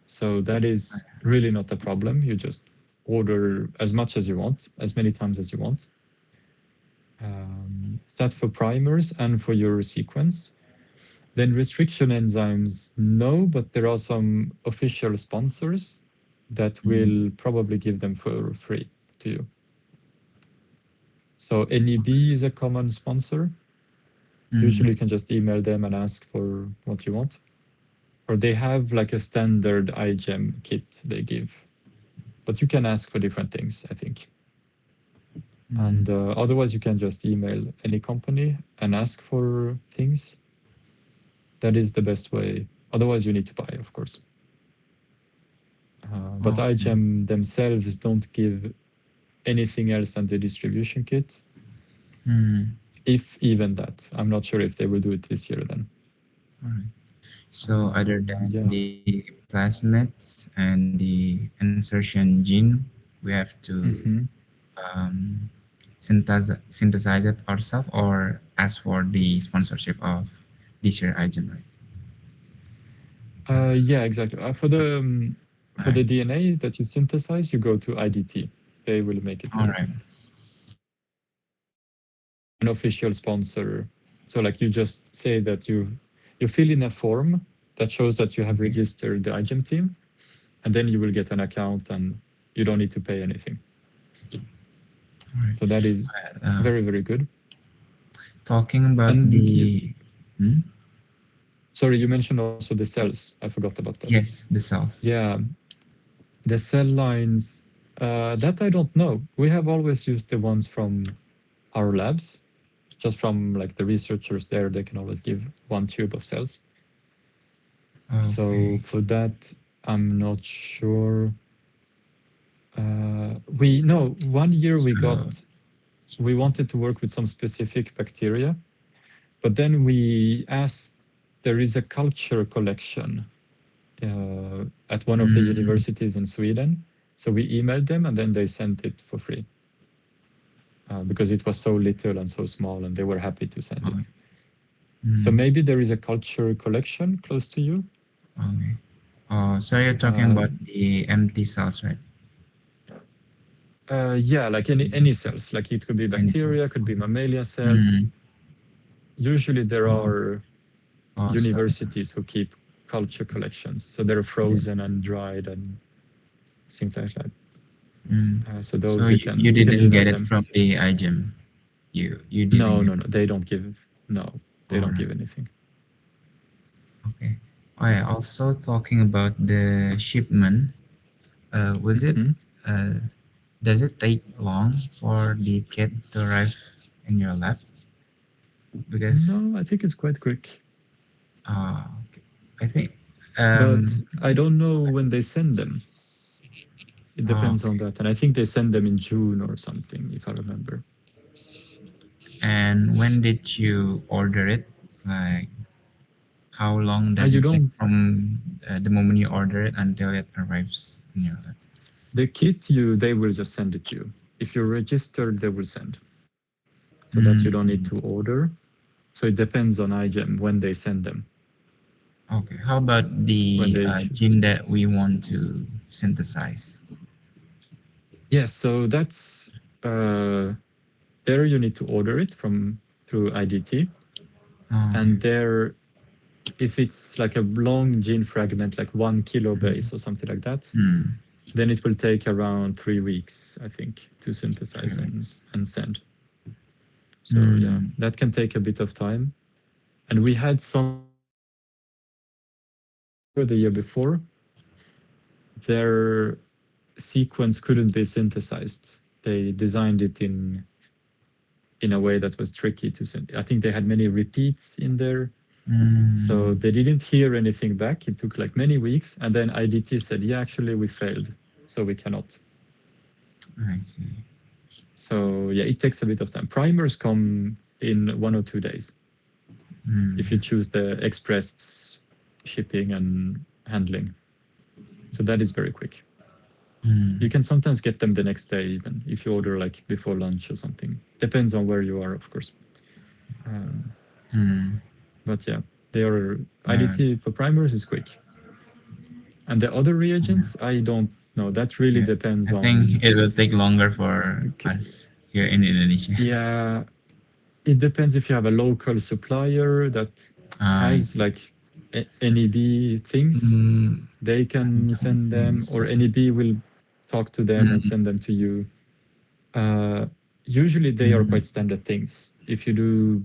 So that is really not a problem. You just order as much as you want, as many times as you want. That's for primers and for your sequence. Then restriction enzymes, no, but there are some official sponsors that mm, will probably give them for free to you. So NEB is a common sponsor. mm. Usually you can just email them and ask for what you want. Or they have like a standard iGEM kit they give, but you can ask for different things, I think. Mm. And otherwise, you can just email any company and ask for things. That is the best way. Otherwise, you need to buy, of course. But Okay. iGEM themselves don't give anything else than the distribution kit, Mm. if even that. I'm not sure if they will do it this year then. All right. So other than Yeah. the plasmids and the insertion gene, we have to Hmm. synthesize it ourselves or ask for the sponsorship of this year iGEM, right? Yeah, exactly. For Right. the DNA that you synthesize, you go to IDT. They will make it for All you. right. They have an official sponsor. So like you just say that you fill in a form that shows that you have Okay. registered the iGEM team, and then you will get an account and you don't need to pay anything. All right. So that is Uh, very good. Talking about And the hmm? sorry, you mentioned also the cells. I forgot about that. Yes, the cells. Yeah, the cell lines. That I don't know. We have always used the ones from our labs, just from like the researchers there. They can always give one tube of cells. So Okay. for that, I'm not sure. We no, one year So we wanted to work with some specific bacteria, but then we asked. There is a culture collection at one of the mm, universities in Sweden. So we emailed them and then they sent it for free because it was so little and so small, and they were happy to send oh, it. So mm, maybe there is a culture collection close to you. okay. So you're talking Uh, about the empty cells, right? yeah, like any cells, like it could be Any bacteria, cells? could be mammalian cells. Mm, Usually there oh, are so universities who keep culture collections, so they're yeah. frozen and dried and things like that. Mm. So So those you you can didn't get email it them. from the iGEM. You didn't No, get no, it. no. They don't give. No, they All don't right. give anything. Okay. Oh, yeah. Also talking about the shipment, was it? Hmm. Uh, does it take long for the kit to arrive in your lab? Because No, I think it's quite quick. okay. I think But um I don't know when they send them. It depends on okay. that. And I think they send them in June or something, if I remember. And when did you order it? Like how long does You it take don't, from the moment you order it until it arrives in your lab? the kit they will just send it to you. If you're registered, they will send so that you don't need Mm, to order. So it depends on iGEM when they send them, okay. How about when the they choose gene to. that we want to synthesize? Yes, so that's there you need to order it from through IDT. Okay. And there, if it's like a long gene fragment, like 1 kilo Mm, base or something like that, mm, then it will take around 3 weeks, I think, to synthesize 3 weeks. and send. So yeah, Mm, that can take a bit of time. And we had some the year before, their sequence couldn't be synthesized. They designed it in a way that was tricky to send. I think they had many repeats in there. So mm, they didn't hear anything back. It took like many weeks. And then IDT said, yeah, actually, we failed. So we cannot. I see. So yeah, it takes a bit of time. Primers come in 1 or 2 days if you Mm, choose the express shipping and handling. So that is very quick. You mm, can sometimes get them the next day, even if you order like before lunch or something. Depends on where you are, of course. Um, mm. but yeah, they are Uh, IDT for primers is quick, and the other yeah. reagents I don't know. That really Yeah. depends I on. think it will take longer for us here in Indonesia. Yeah, it depends if you have a local supplier that I has see. like NEB things. Mm, They I can don't send think them, so. or NEB will talk to them and Mm, send them to you. Uh, Usually, they are mm, quite standard things. If you do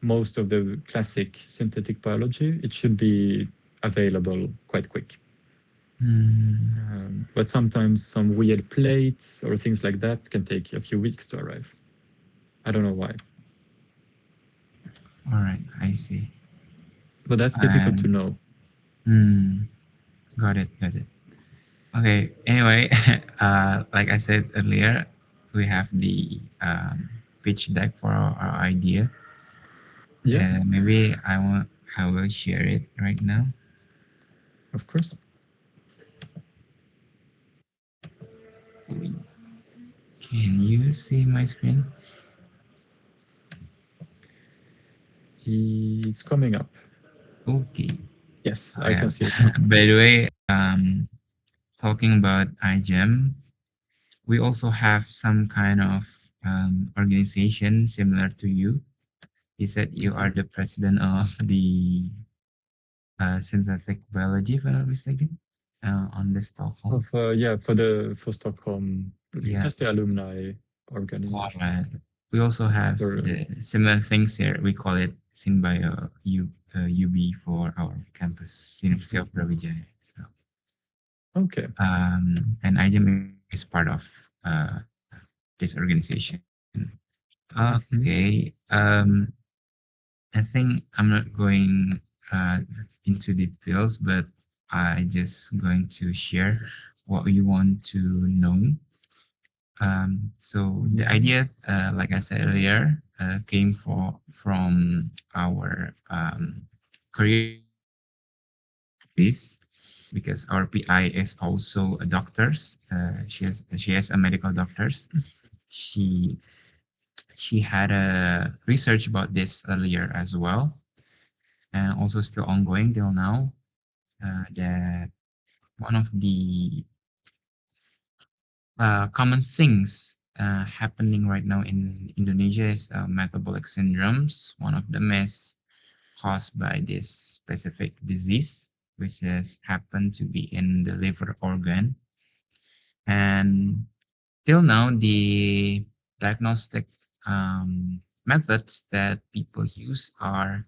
most of the classic synthetic biology, it should be available quite quick. mm. But sometimes some weird plates or things like that can take a few weeks to arrive. I don't know why, All right, I see. but that's difficult to And know. mm, got it, got it. Okay. Anyway, like I said earlier, we have the pitch deck for our idea. Yeah, Maybe I will share it right now. of course. Can you see my screen? It's coming up. Okay. Yes, Oh, I yeah. can see it now. By the way, talking about iGEM, we also have some kind of organization similar to you. You said you are the president of the synthetic biology, if I'm not mistaken, on the Stockholm. Of yeah, for Stockholm, Yeah, just the alumni all organization. right. We also have Or the similar things here. We call it Synbio UB for our campus, University of Brawijaya. So, okay. and iGEM is part of this organization. Hmm. Okay. I think I'm not going into details, but I just going to share what we want to know. So the Hmm. idea, like I said earlier, came from our career this because our PI is also a doctor's. She has a medical doctor's. She she had a research about this earlier as well, and also still ongoing till now. That one of the common things happening right now in Indonesia is metabolic syndromes. One of them is caused by this specific disease, which has happened to be in the liver organ. And Till now, the diagnostic methods that people use are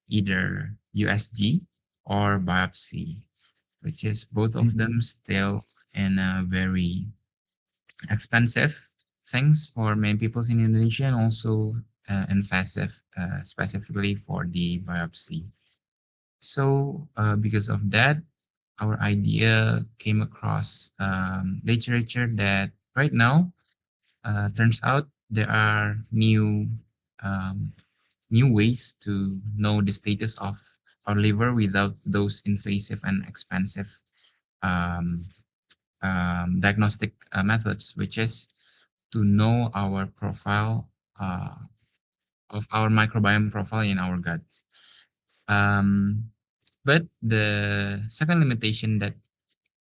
either USG or biopsy, which is both of Mhm. them still in a very expensive things for many people in Indonesia, and also invasive, specifically for the biopsy. So, because of that, our idea came across literature that right now turns out there are um, new ways to know the status of our liver without those invasive and expensive um, diagnostic methods, which is to know our profile of our microbiome profile in our guts. Um, but the second limitation that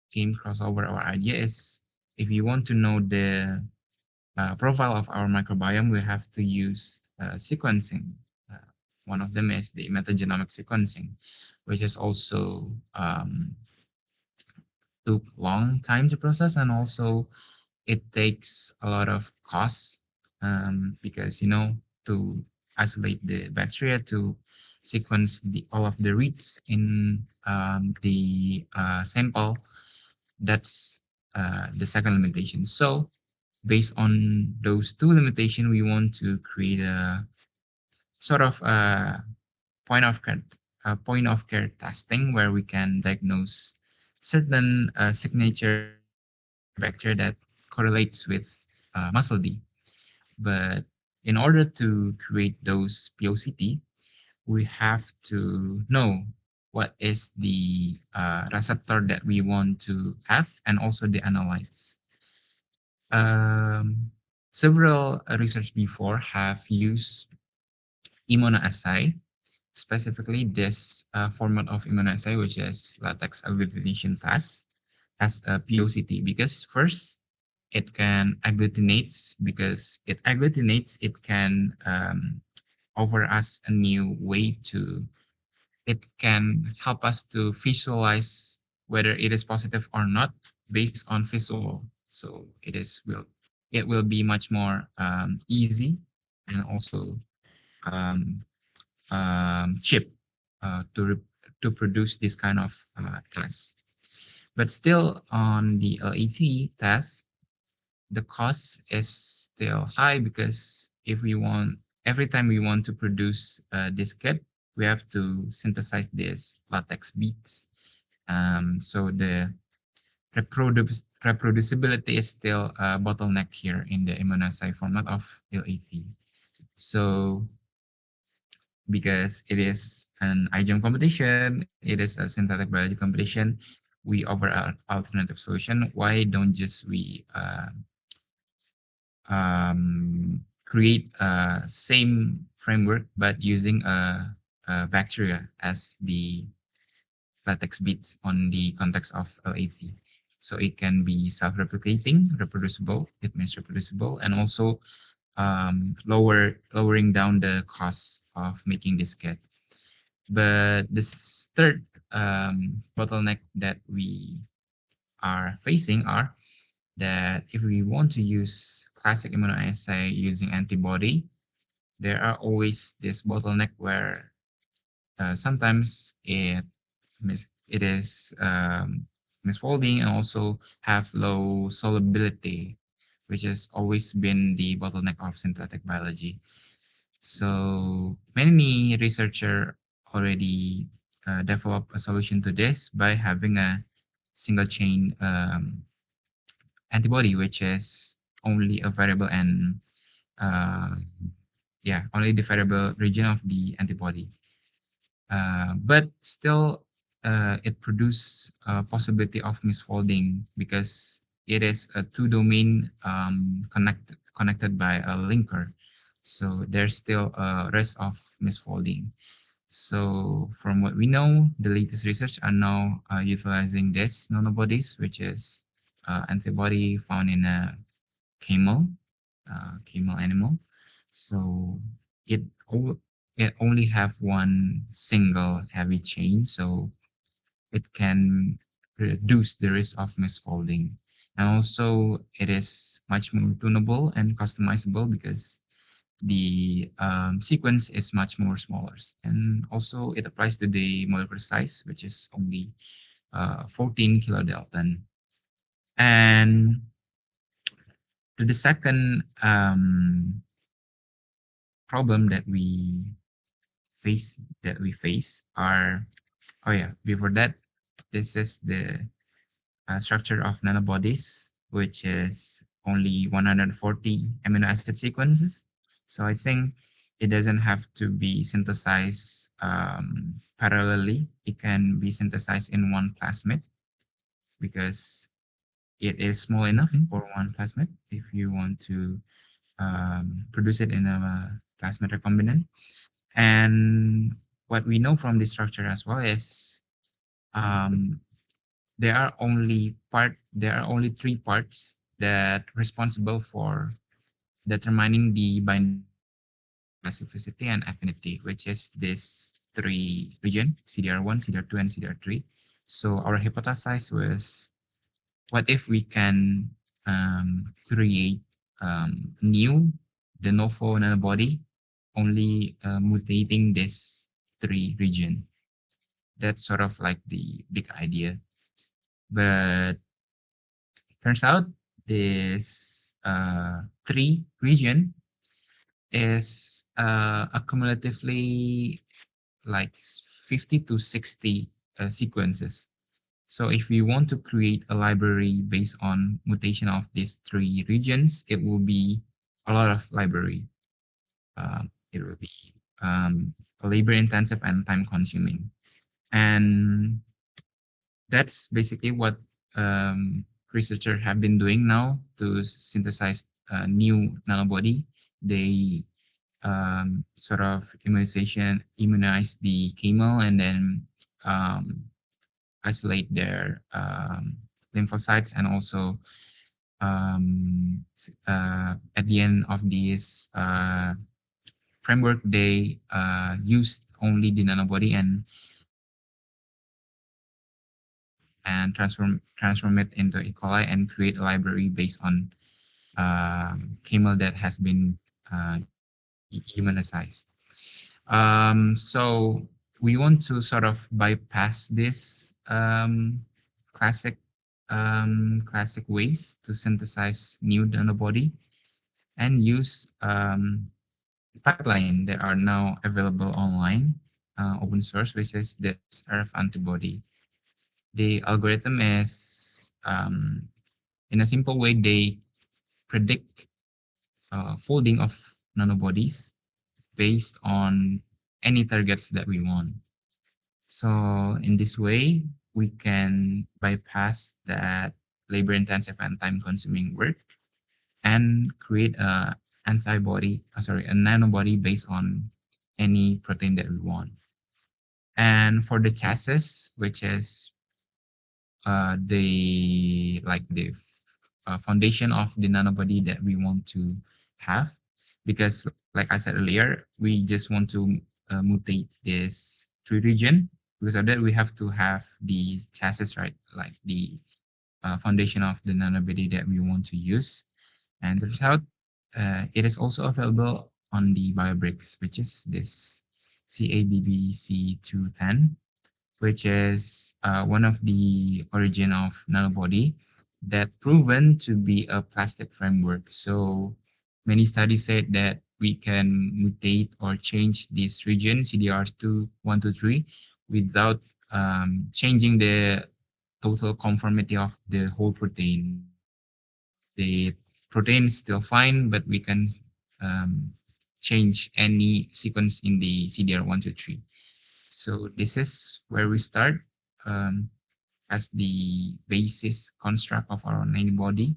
came across over our idea is if you want to know the profile of our microbiome, we have to use sequencing. Uh, One of them is the metagenomic sequencing, which is also took long time to process, and also it takes a lot of costs because to isolate the bacteria, to sequence all of the reads in the sample. That's the second limitation. So based on those two limitations, we want to create a sort of point of care testing where we can diagnose certain signature bacteria that correlates with muscle D. But in order to create those POCT, we have to know what is the receptor that we want to have, and also the analytes. Um, Several research before have used immunoassay, specifically this format of immunoassay, which is latex agglutination test, as a POCT, because first it can agglutinates, because it agglutinates, it can offer us a new way to, it can help us to visualize whether it is positive or not based on visual. So it will be much more easy, and also um, cheap to produce this kind of test. But still, on the LAT test, the cost is still high, because if we want, every time we want to produce this kit, we have to synthesize this latex beads. So the reproducibility is still a bottleneck here in the immunoassay format of LAT. So because it is an iGEM competition, it is a synthetic biology competition, we offer an alternative solution. Why don't just we create a same framework but using a bacteria as the latex beads on the context of LAT? So it can be self-replicating, reproducible. It means reproducible, and also lowering down the cost of making this kit. But this third bottleneck that we are facing are that if we want to use classic immunoassay using antibody, there are always this bottleneck where sometimes it is misfolding, and also have low solubility, which has always been the bottleneck of synthetic biology. So many researchers already develop a solution to this by having a single chain antibody, which is only a variable, and uh, yeah, only the variable region of the antibody. But still, it produces a possibility of misfolding, because it is a two-domain connected by a linker. So there's still a risk of misfolding. So from what we know, the latest research are now utilizing this nanobodies, which is antibody found in a camel, camel animal. So it it only have one single heavy chain, so it can reduce the risk of misfolding. And also it is much more tunable and customizable because the sequence is much more smaller. And also it applies to the molecular size, which is only 14 kilodalton. And to the second problem that we face are, oh yeah, before that, this is the structure of nanobodies, which is only 140 amino acid sequences. So I think it doesn't have to be synthesized parallelly. It can be synthesized in one plasmid because it is small enough Mhm. for one plasmid if you want to produce it in a plasmid recombinant. And what we know from the structure as well is um, there are only three parts that responsible for determining the binding specificity and affinity, which is this three region, CDR1, CDR2, and CDR3. So our hypothesis was, what if we can create new de novo nanobody only mutating this three region? That's sort of like the big idea. But turns out this three region is accumulatively like 50 to 60 sequences. So if we want to create a library based on mutation of these three regions, it will be a lot of library. It will be labor intensive and time consuming. And that's basically what researchers have been doing now to synthesize a new nanobody. They sort of immunize the camel and then um, isolate their lymphocytes, and also at the end of this framework, they used only the nanobody and transform it into E. coli and create a library based on camel that has been uh, humanized. So we want to sort of bypass this classic ways to synthesize new nanobody and use pipeline that are now available online, open source, which is this RF antibody. The algorithm is, in a simple way, they predict folding of nanobodies based on any targets that we want. So in this way, we can bypass that labor intensive and time consuming work and create a nanobody based on any protein that we want. And for the chassis, which is the foundation of the nanobody that we want to have, because like I said earlier, we just want to mutate this tree region. Because of that, we have to have the chassis, right, like the foundation of the nanobody that we want to use. And turns out it is also available on the Biobricks, which is this CABBC210, which is one of the origin of nanobody that proven to be a plastic framework. So many studies said that we can mutate or change this region CDR2, 1, 2, 3 without changing the total conformity of the whole protein. The protein is still fine, but we can change any sequence in the CDR1 to 3. So this is where we start um, as the basis construct of our nanobody.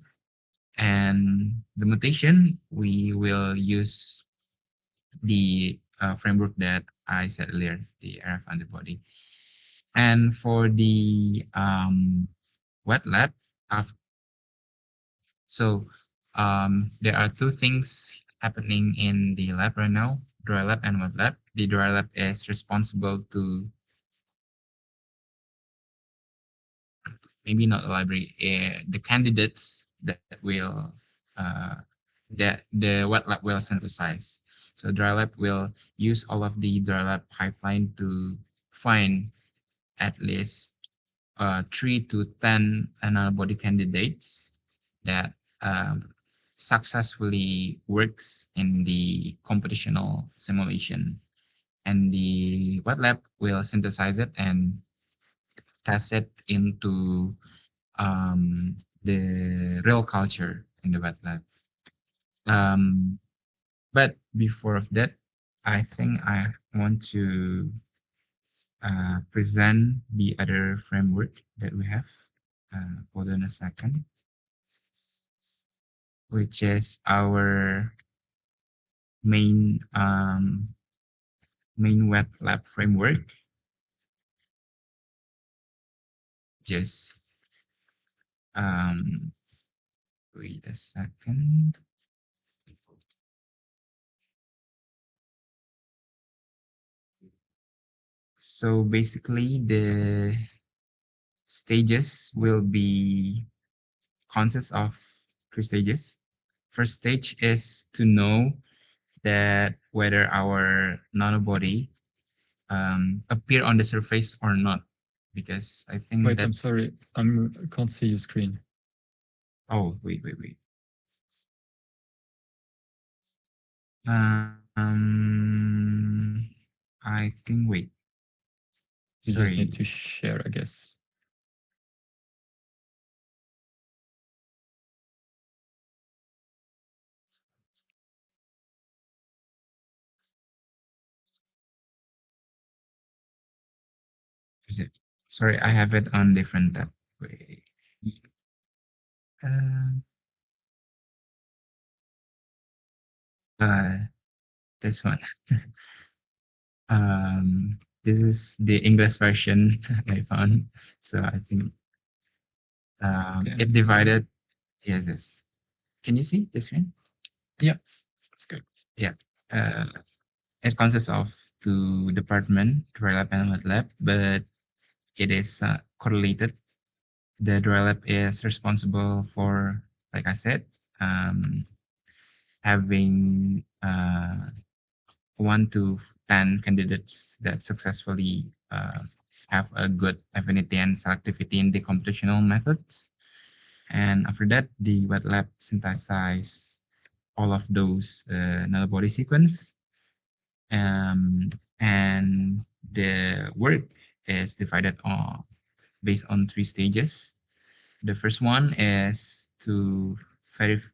And the mutation, we will use the framework that I said earlier, the RF antibody. And for the wet lab, so there are two things happening in the lab right now, dry lab and wet lab. The dry lab is responsible to maybe not a library, the candidates that will that the wet lab will synthesize. So dry lab will use all of the dry lab pipeline to find at least 3 to 10 antibody candidates that successfully works in the computational simulation. And the wet lab will synthesize it and test it into the real culture in the wet lab. Um, but before of that, I think I want to present the other framework that we have. Hold on a second, which is our main main wet lab framework. Just um, wait a second. So basically, the stages will be consists of 3 stages. First stage is to know that whether our nanobody appear on the surface or not, because I think Wait, I'm that's. sorry. I can't see your screen. Oh, wait. I think wait. You just Sorry. need to share, I guess. Is it? Sorry, I have it on different tab. Wait. Uh, uh, this one. This is the English version I found. So I think Okay, it divided. Yes. Can you see the screen? yeah, that's good. Yeah. Uh, it consists of 2 department, dry lab and wet lab, but it is correlated. The dry lab is responsible for, like I said, having 1 to 10 candidates that successfully have a good affinity and selectivity in the computational methods. And after that, the wet lab synthesize all of those nanobody sequence. And the work is divided on based on 3 stages. The first one is to validate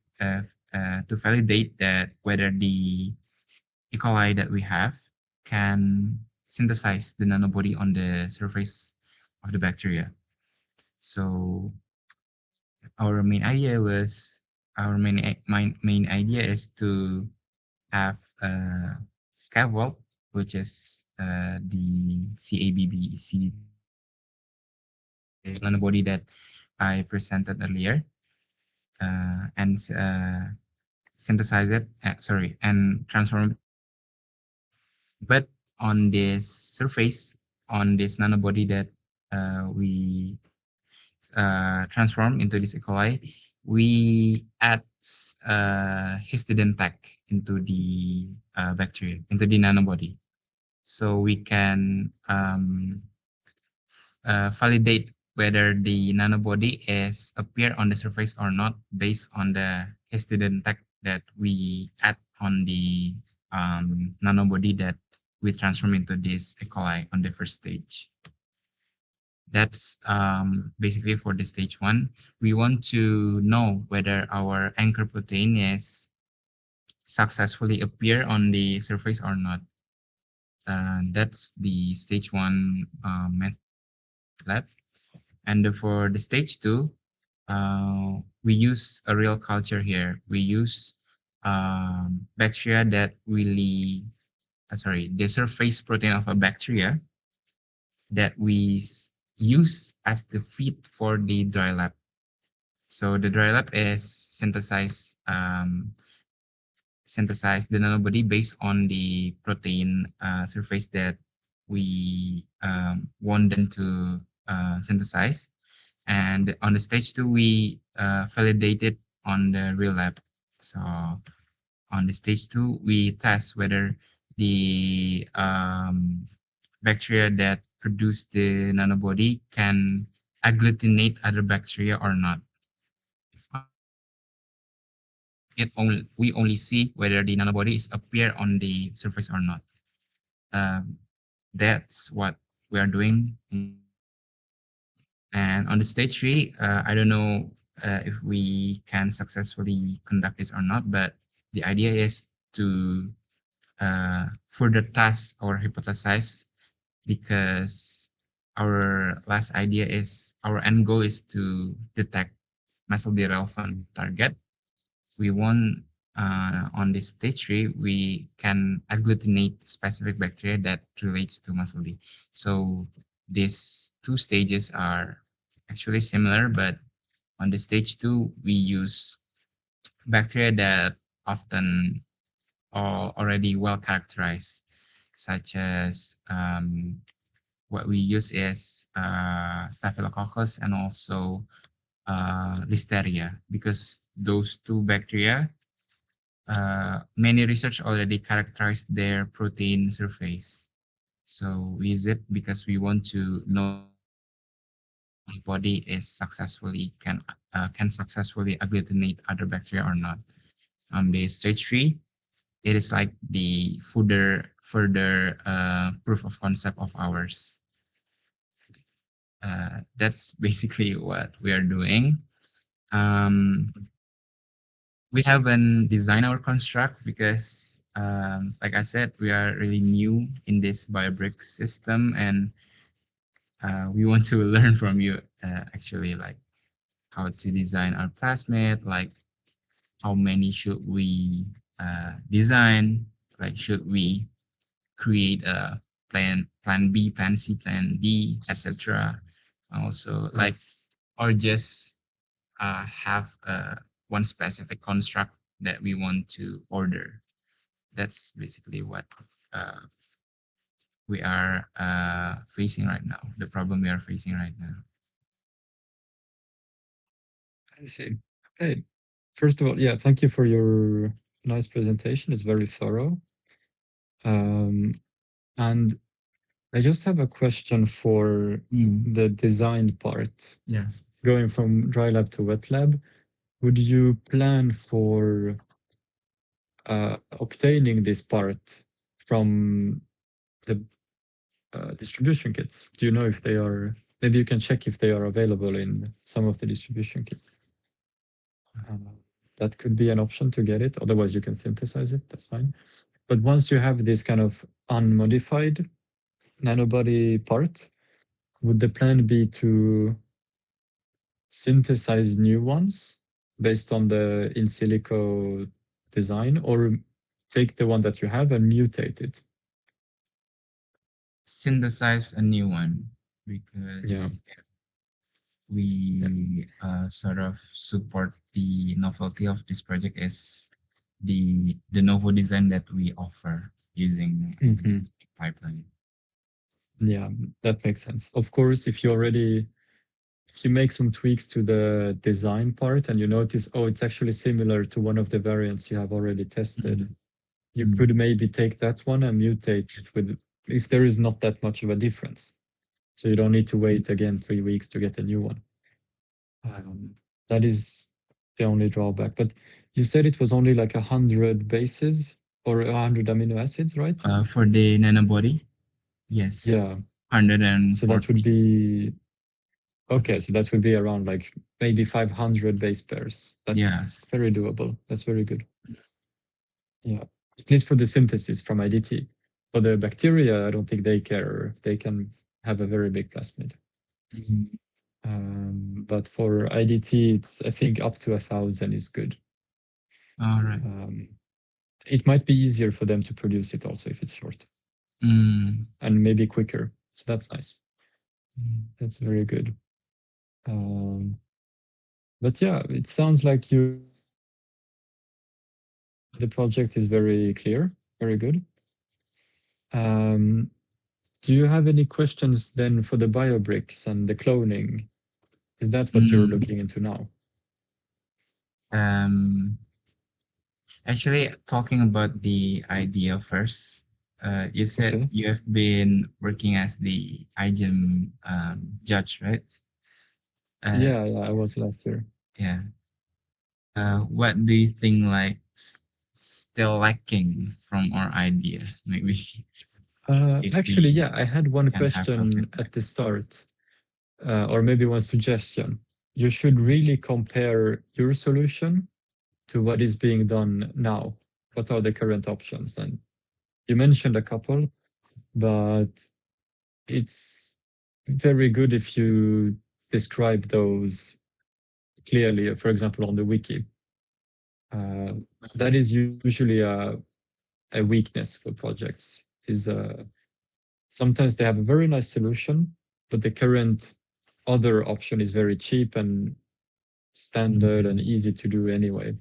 that whether the E. coli that we have can synthesize the nanobody on the surface of the bacteria. So our main idea was our main idea is to have a scaffold, which is the CABB nanobody that I presented earlier, and synthesize it. And transform. But on this surface, on this nanobody that we transform into this E. coli, we add histidine tag into the bacteria, into the nanobody. So we can validate whether the nanobody is appear on the surface or not based on the histidine tag that we add on the nanobody that we transform into this E. coli on the first stage. That's basically for the stage 1. We want to know whether our anchor protein is successfully appear on the surface or not. That's the stage 1 method lab. And for the stage 2, we use a real culture here. We use bacteria that really, the surface protein of a bacteria that we use as the feed for the dry lab. So the dry lab is synthesize the nanobody based on the protein surface that we want them to synthesize. And on the stage two, we validate it on the real lab. So on the stage two, we test whether the bacteria that produce the nanobody can agglutinate other bacteria or not. On the stage three, we only see whether the nanobodies appear on the surface or not. Um, that's what we are doing in the stage two. And on the stage three, I don't know if we can successfully conduct this or not, but the idea is to further test or hypothesize, because our last idea is our end goal is to detect massively relevant target. We want on this stage three, we can agglutinate specific bacteria that relates to muscle D. So these two stages are actually similar, but on the stage two, we use bacteria that often are already well characterized, such as what we use is Staphylococcus and also Listeria, because those two bacteria, many research already characterized their protein surface. So we use it because we want to know whether the body is successfully can successfully agglutinate other bacteria or not. On the stage three, it is like the further proof of concept of ours. That's basically what we are doing. Um, we haven't designed our construct because, like I said, we are really new in this Biobricks system, and we want to learn from you actually, like how to design our plasmid, like how many should we design, like should we create a plan B, plan C, plan D, etc. Also, like, or just have one specific construct that we want to order. That's basically what uh, we are facing right now. The problem we are facing right now. I see. Okay. First of all, yeah, thank you for your nice presentation. It's very thorough. Um, and I just have a question for the design part. Yeah. Going from dry lab to wet lab, would you plan for obtaining this part from the distribution kits? Do you know if they are? Maybe you can check if they are available in some of the distribution kits. Uh, that could be an option to get it. Otherwise, you can synthesize it. That's fine. But once you have this kind of unmodified nanobody part, would the plan be to synthesize new ones based on the in silico design, or take the one that you have and mutate it? Synthesize a new one, Yeah. because we sort of support the novelty of this project is the novel design that we offer using pipeline. Yeah, that makes sense. Of course, if you make some tweaks to the design part and you notice, oh, it's actually similar to one of the variants you have already tested, you could maybe take that one and mutate it with, if there is not that much of a difference. So you don't need to wait again 3 weeks to get a new one. That is the only drawback. But you said it was only like 100 bases or 100 amino acids, right? For the nanobody, yes. Yeah. 140. So that would be okay. So that would be around like maybe 500 base pairs. That's Yes. very doable. That's very good. Yeah. At least for the synthesis from IDT. For the bacteria, I don't think they care. They can have a very big plasmid. But for IDT, it's I think up to 1,000 is good. All right. It might be easier for them to produce it also if it's short and maybe quicker. So that's nice. That's very good. But yeah, it sounds like the project is very clear, very good. Do you have any questions then for the Biobricks and the cloning Is that what you're Mm, looking into now? um, Actually, talking about the idea first, you said Okay. you have been working as the iGEM judge, right? Uh, Yeah, yeah, I was last year. yeah. What do you think like still lacking from our idea? Maybe if Actually, we yeah, I had one can have a question feedback. at the start, or maybe one suggestion. You should really compare your solution to what is being done now. What are the current options? And you mentioned a couple, but it's very good if you describe those clearly, for example, on the wiki. Uh, that is usually a weakness for projects, is sometimes they have a very nice solution, but the current other option is very cheap and standard and Mm, easy to do anyway.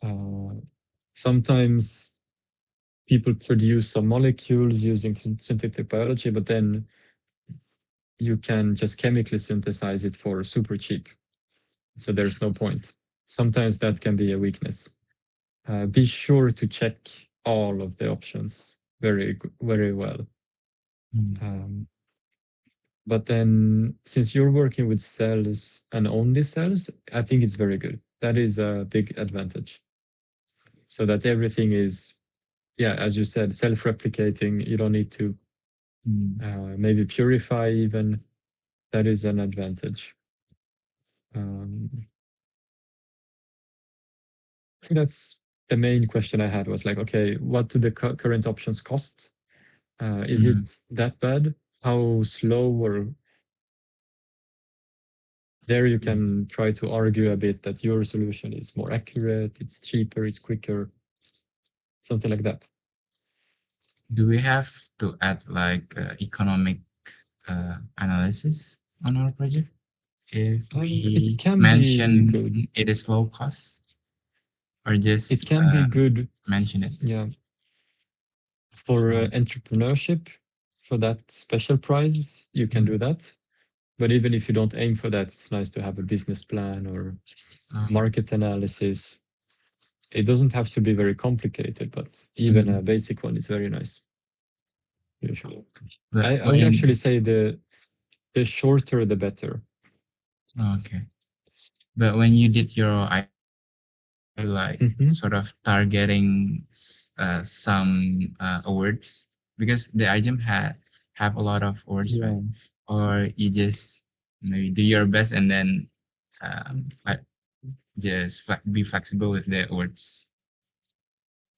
Uh, Sometimes people produce some molecules using synthetic biology, but then you can just chemically synthesize it for super cheap. So there's no point. Sometimes that can be a weakness. Be sure to check all of the options very well. mm, Um, but then, since you're working with cells and only cells, I think it's very good. That is a big advantage. So that everything is, yeah, as you said, self-replicating. You don't need to mm. maybe purify even. That is an advantage. Um, I think that's the main question I had was like, okay, what do the current options cost? Is Mm. it that bad? How slow? Or there you Mm. can try to argue a bit that your solution is more accurate, it's cheaper, it's quicker, something like that. Do we have to add like economic analysis on our project if It we can be mention good. it is low cost, or It just can be good, mention it? yeah, for Um, entrepreneurship. For that special prize, you can mm, do that. But even if you don't aim for that, it's nice to have a business plan or um, market analysis. It doesn't have to be very complicated, but even a mm, basic one is very nice, usually. but I would actually when say the shorter the better. okay, but when you did your like Hmm. sort of targeting some awards, because the item had have a lot of awards, right? Yeah. Or you just maybe do your best and then like just be flexible with the awards,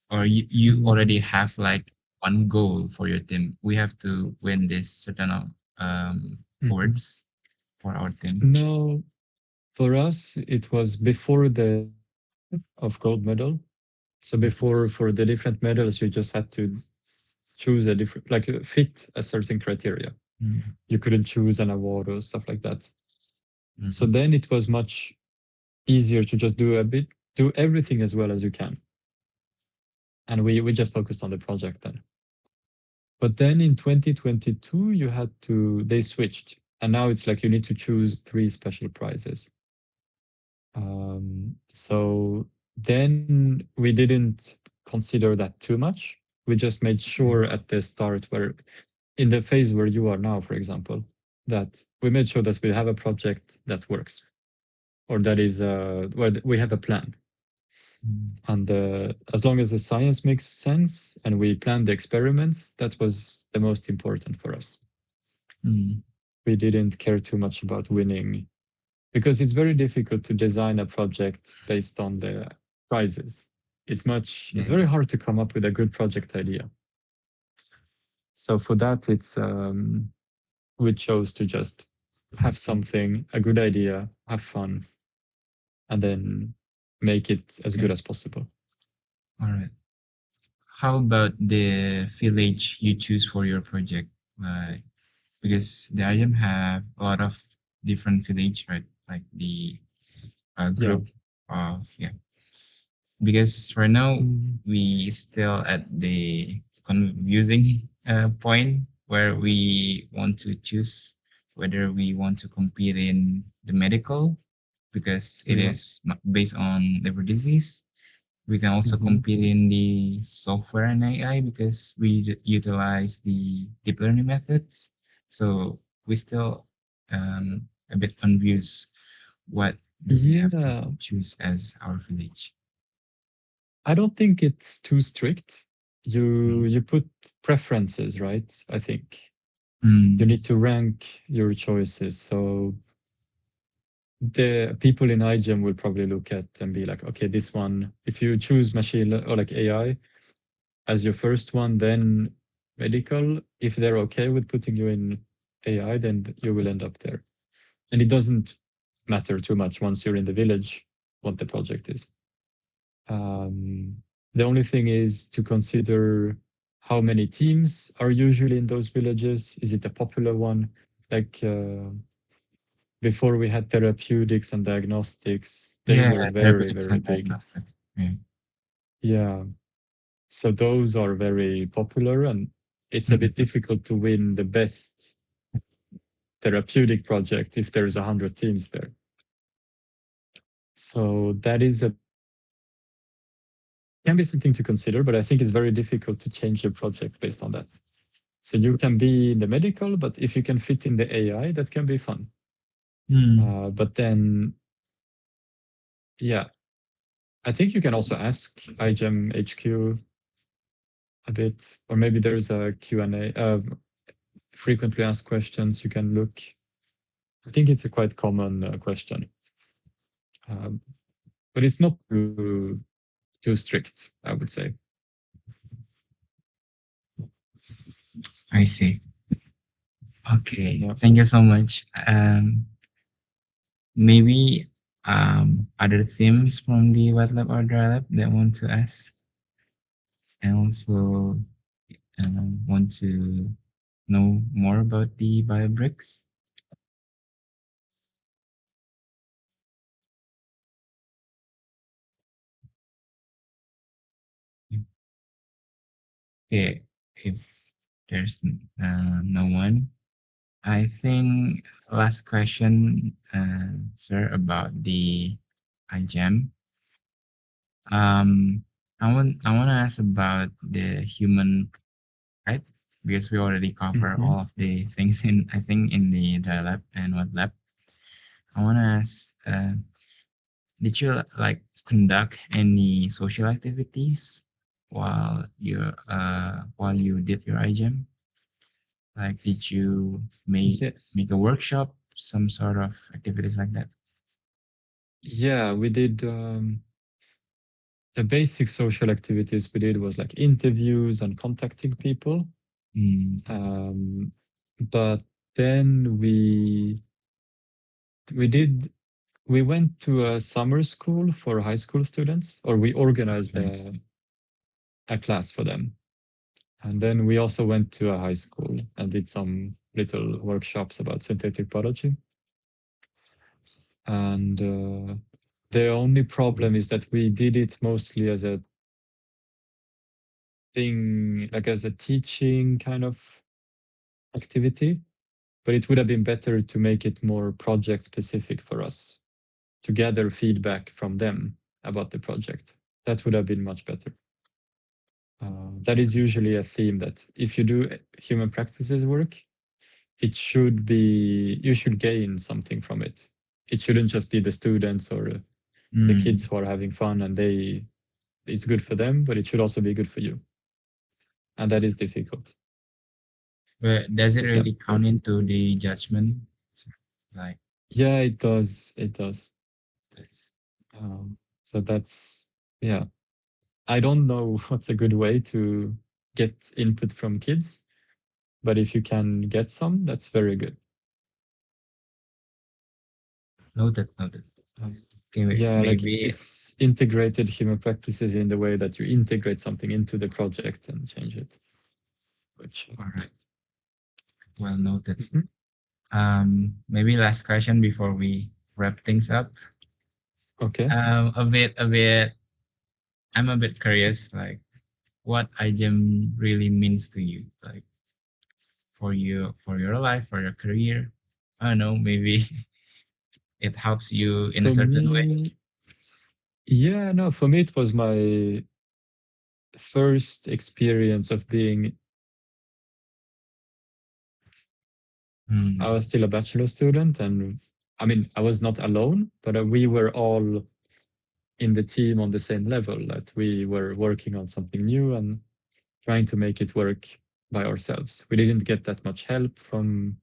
or you already Mm, have like one goal for your team. We have to win this certain mhm. awards for our team. No, for us, it was before the of gold medal. So before, for the different medals, you just had to choose a different, like fit a certain criteria. Mm, You couldn't choose an award or stuff like that. So mhm, then it was much easier to just do everything as well as you can. And we just focused on the project then. But then in 2022, they switched. And now it's like you need to choose three special prizes. So then we didn't consider that too much. We just made sure at the start, where in the phase where you are now, for example, that we made sure that we have a project that works, or that is where we have a plan. mm, And as long as the science makes sense and we plan the experiments, that was the most important for us. mm. We didn't care too much about winning, because it's very difficult to design a project based on the prizes. It's Yeah. very hard to come up with a good project idea. So for that, we chose to just have something, a good idea, have fun, and then make it as good Okay. as possible. All right. How about the village you choose for your project? Like, because the IM have a lot of different village, right? Like the Yeah. group of, yeah. Because right now Mm. we still at the confusing point where we want to choose whether we want to compete in the medical because it Yeah. is based on liver disease. We can also Hmm. compete in the software and AI because we utilize the deep learning methods. So we still a bit confused. What do we have to Yeah. choose as our village? I don't think it's too strict. Mm. You put preferences, right? I think you Mm. need to rank your choices. So the people in iGEM will probably look at and be like, okay, this one, if you choose or like AI as your first one, then medical, if they're okay with putting you in AI, then you will end up there. And it doesn't matter too much once you're in the village what the project is. Um, the only thing is to consider how many teams are usually in those villages. Is it a popular one? Like before we had therapeutics and diagnostics, they Yeah, were very, therapeutics very and big. diagnostic. Yeah. Yeah. So those are very popular, and it's a bit Mhm. difficult to win the best therapeutic project if there's 100 teams there. So that is a can be something to consider, but I think it's very difficult to change your project based on that. So you can be in the medical, but if you can fit in the AI, that can be fun. Mm. But then, yeah, I think you can also ask iGEM HQ a bit, or maybe there's a Q&A, frequently asked questions you can look. I think it's a quite common question, um, but it's not too strict, I would say. I see. Okay. Yeah. Thank you so much. Maybe other themes from the wet lab or dry lab that want to ask and also want to know more about the Biobricks. Okay, if there's no one, I think last question, sir, about the iGEM. Um, I want to ask about the human right because we already cover Hmm. all of the things in I think in the dry lab and wet lab. I want to ask, did you like conduct any social activities while you did your iGEM? Like, did you Yes. make a workshop, some sort of activities like that? Yeah, we did the basic social activities we did was like interviews and contacting people. Mm, Um, but then we did we went to a summer school for high school students, or we organized okay, I see. a class for them. And then we also went to a high school and did some little workshops about synthetic biology. And the only problem is that we did it mostly as a thing, like as a teaching kind of activity, but it would have been better to make it more project specific for us to gather feedback from them about the project. That would have been much better. That is usually a theme that if you do human practices work, it should be, you should gain something from it. It shouldn't just be the students or the kids Mm. who are having fun and it's good for them, but it should also be good for you. And that is difficult. But does it But yeah, really count into the judgment? Like yeah, it does. It does. this? So that's, yeah. I don't know what's a good way to get input from kids, but if you can get some, that's very good. Noted, noted. Um, Okay, yeah, like maybe it's integrated human practices in the way that you integrate something into the project and change it. Which, all right. Well noted. mhm. Maybe last question before we wrap things up. Okay. A bit. I'm a bit curious, like what iGEM really means to you, like for you, for your life, for your career. I don't know, maybe it helps you in a For certain way. me, yeah, no, for me it was my first experience of being. I Hmm. was still a bachelor student, and I mean, I was not alone, but we were all in the team on the same level, that we were working on something new and trying to make it work by ourselves. We didn't get that much help from,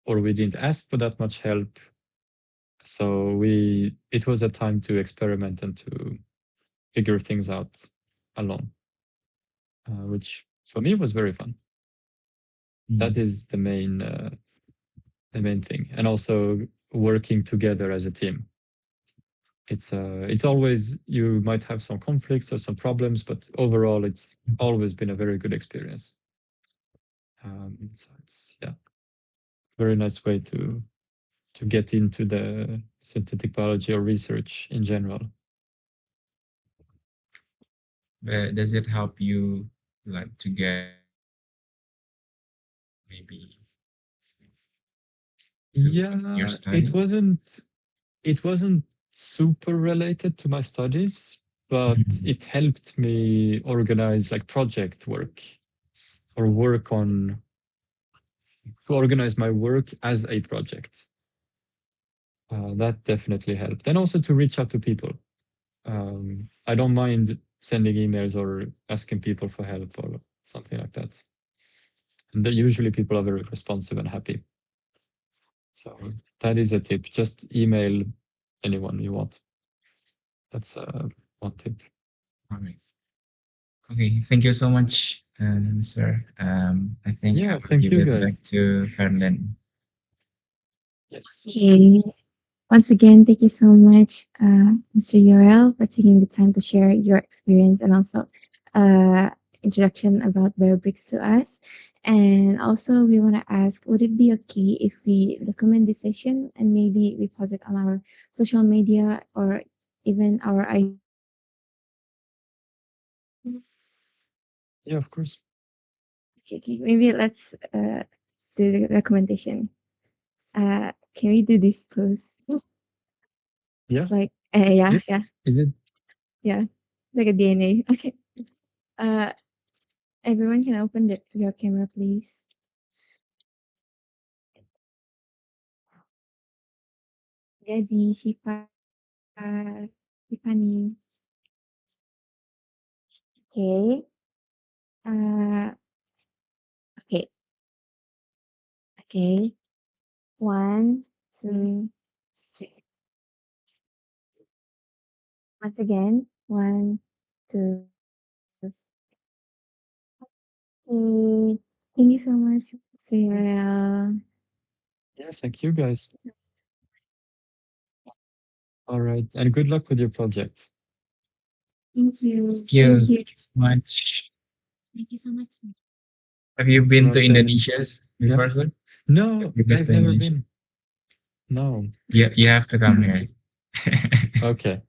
or we didn't ask for that much help. So it was a time to experiment and to figure things out alone, which for me was very fun. That Hmm. is the main thing, and also working together as a team. It's always, you might have some conflicts or some problems, but overall it's always been a very good experience. So it's, yeah, very nice way to get into the synthetic biology or research in general. But does it help you like to get maybe to your Yeah, study? it wasn't super related to my studies, but Mhm. it helped me organize like project work, or work on to organize my work as a project. That definitely helped, and also to reach out to people. I don't mind sending emails or asking people for help or something like that. And usually people are very responsive and happy. So that is a tip. Just email anyone you want. That's one tip. All right. Okay. Thank you so much, Mr. I think I Yeah, will thank give you it back guys. to Ferdinand. Yes. Okay. Once again, thank you so much, Mr. Yorel, for taking the time to share your experience and also uh, introduction about Biobricks to us. And also, we want to ask, would it be okay if we document this session and maybe we post it on our social media or even our Yeah, of course. okay, maybe let's do the recommendation. Can we do this post? Yeah. It's like, yeah, yeah, This is it. yeah, like a DNA. Okay. Uh, Everyone can open your camera, please. Gazi, Shifa, Tiffany. Okay. Uh, okay. Okay. One, two, three. Once again. One, two. Okay. Thank you so much, Sarah. Yeah, thank you guys. All right. And good luck with your project. Thank you. Thank you. Thank you. Thank you so much. Thank you so much. Have you All been to right then. Indonesia Yeah. before, sir? Have No, you been I've to never Indonesia? been. No. Yeah, you have to come here. Okay.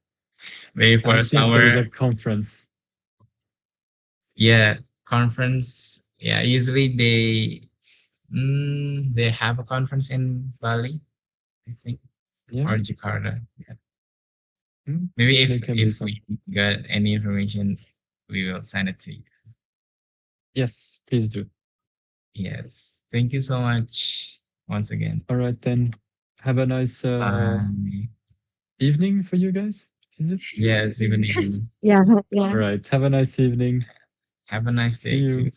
Maybe for I'll a see if there is a summer. conference. Yeah, conference. Yeah, usually they have a conference in Bali, I think, Yeah. or Jakarta. Yeah. Mm, Maybe there can be if some. we got any information, we will send it to you. Yes, please do. Yes. Thank you so much once again. All right then. Have a nice evening for you guys. Is it? Yes, evening. Yeah, yeah. All right. Have a nice evening. Have a nice See day too. you.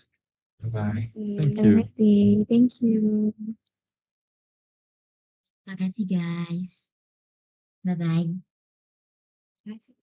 Bye. Thank Have a you. nice day. Thank you. Makasih guys. Bye-bye. Bye.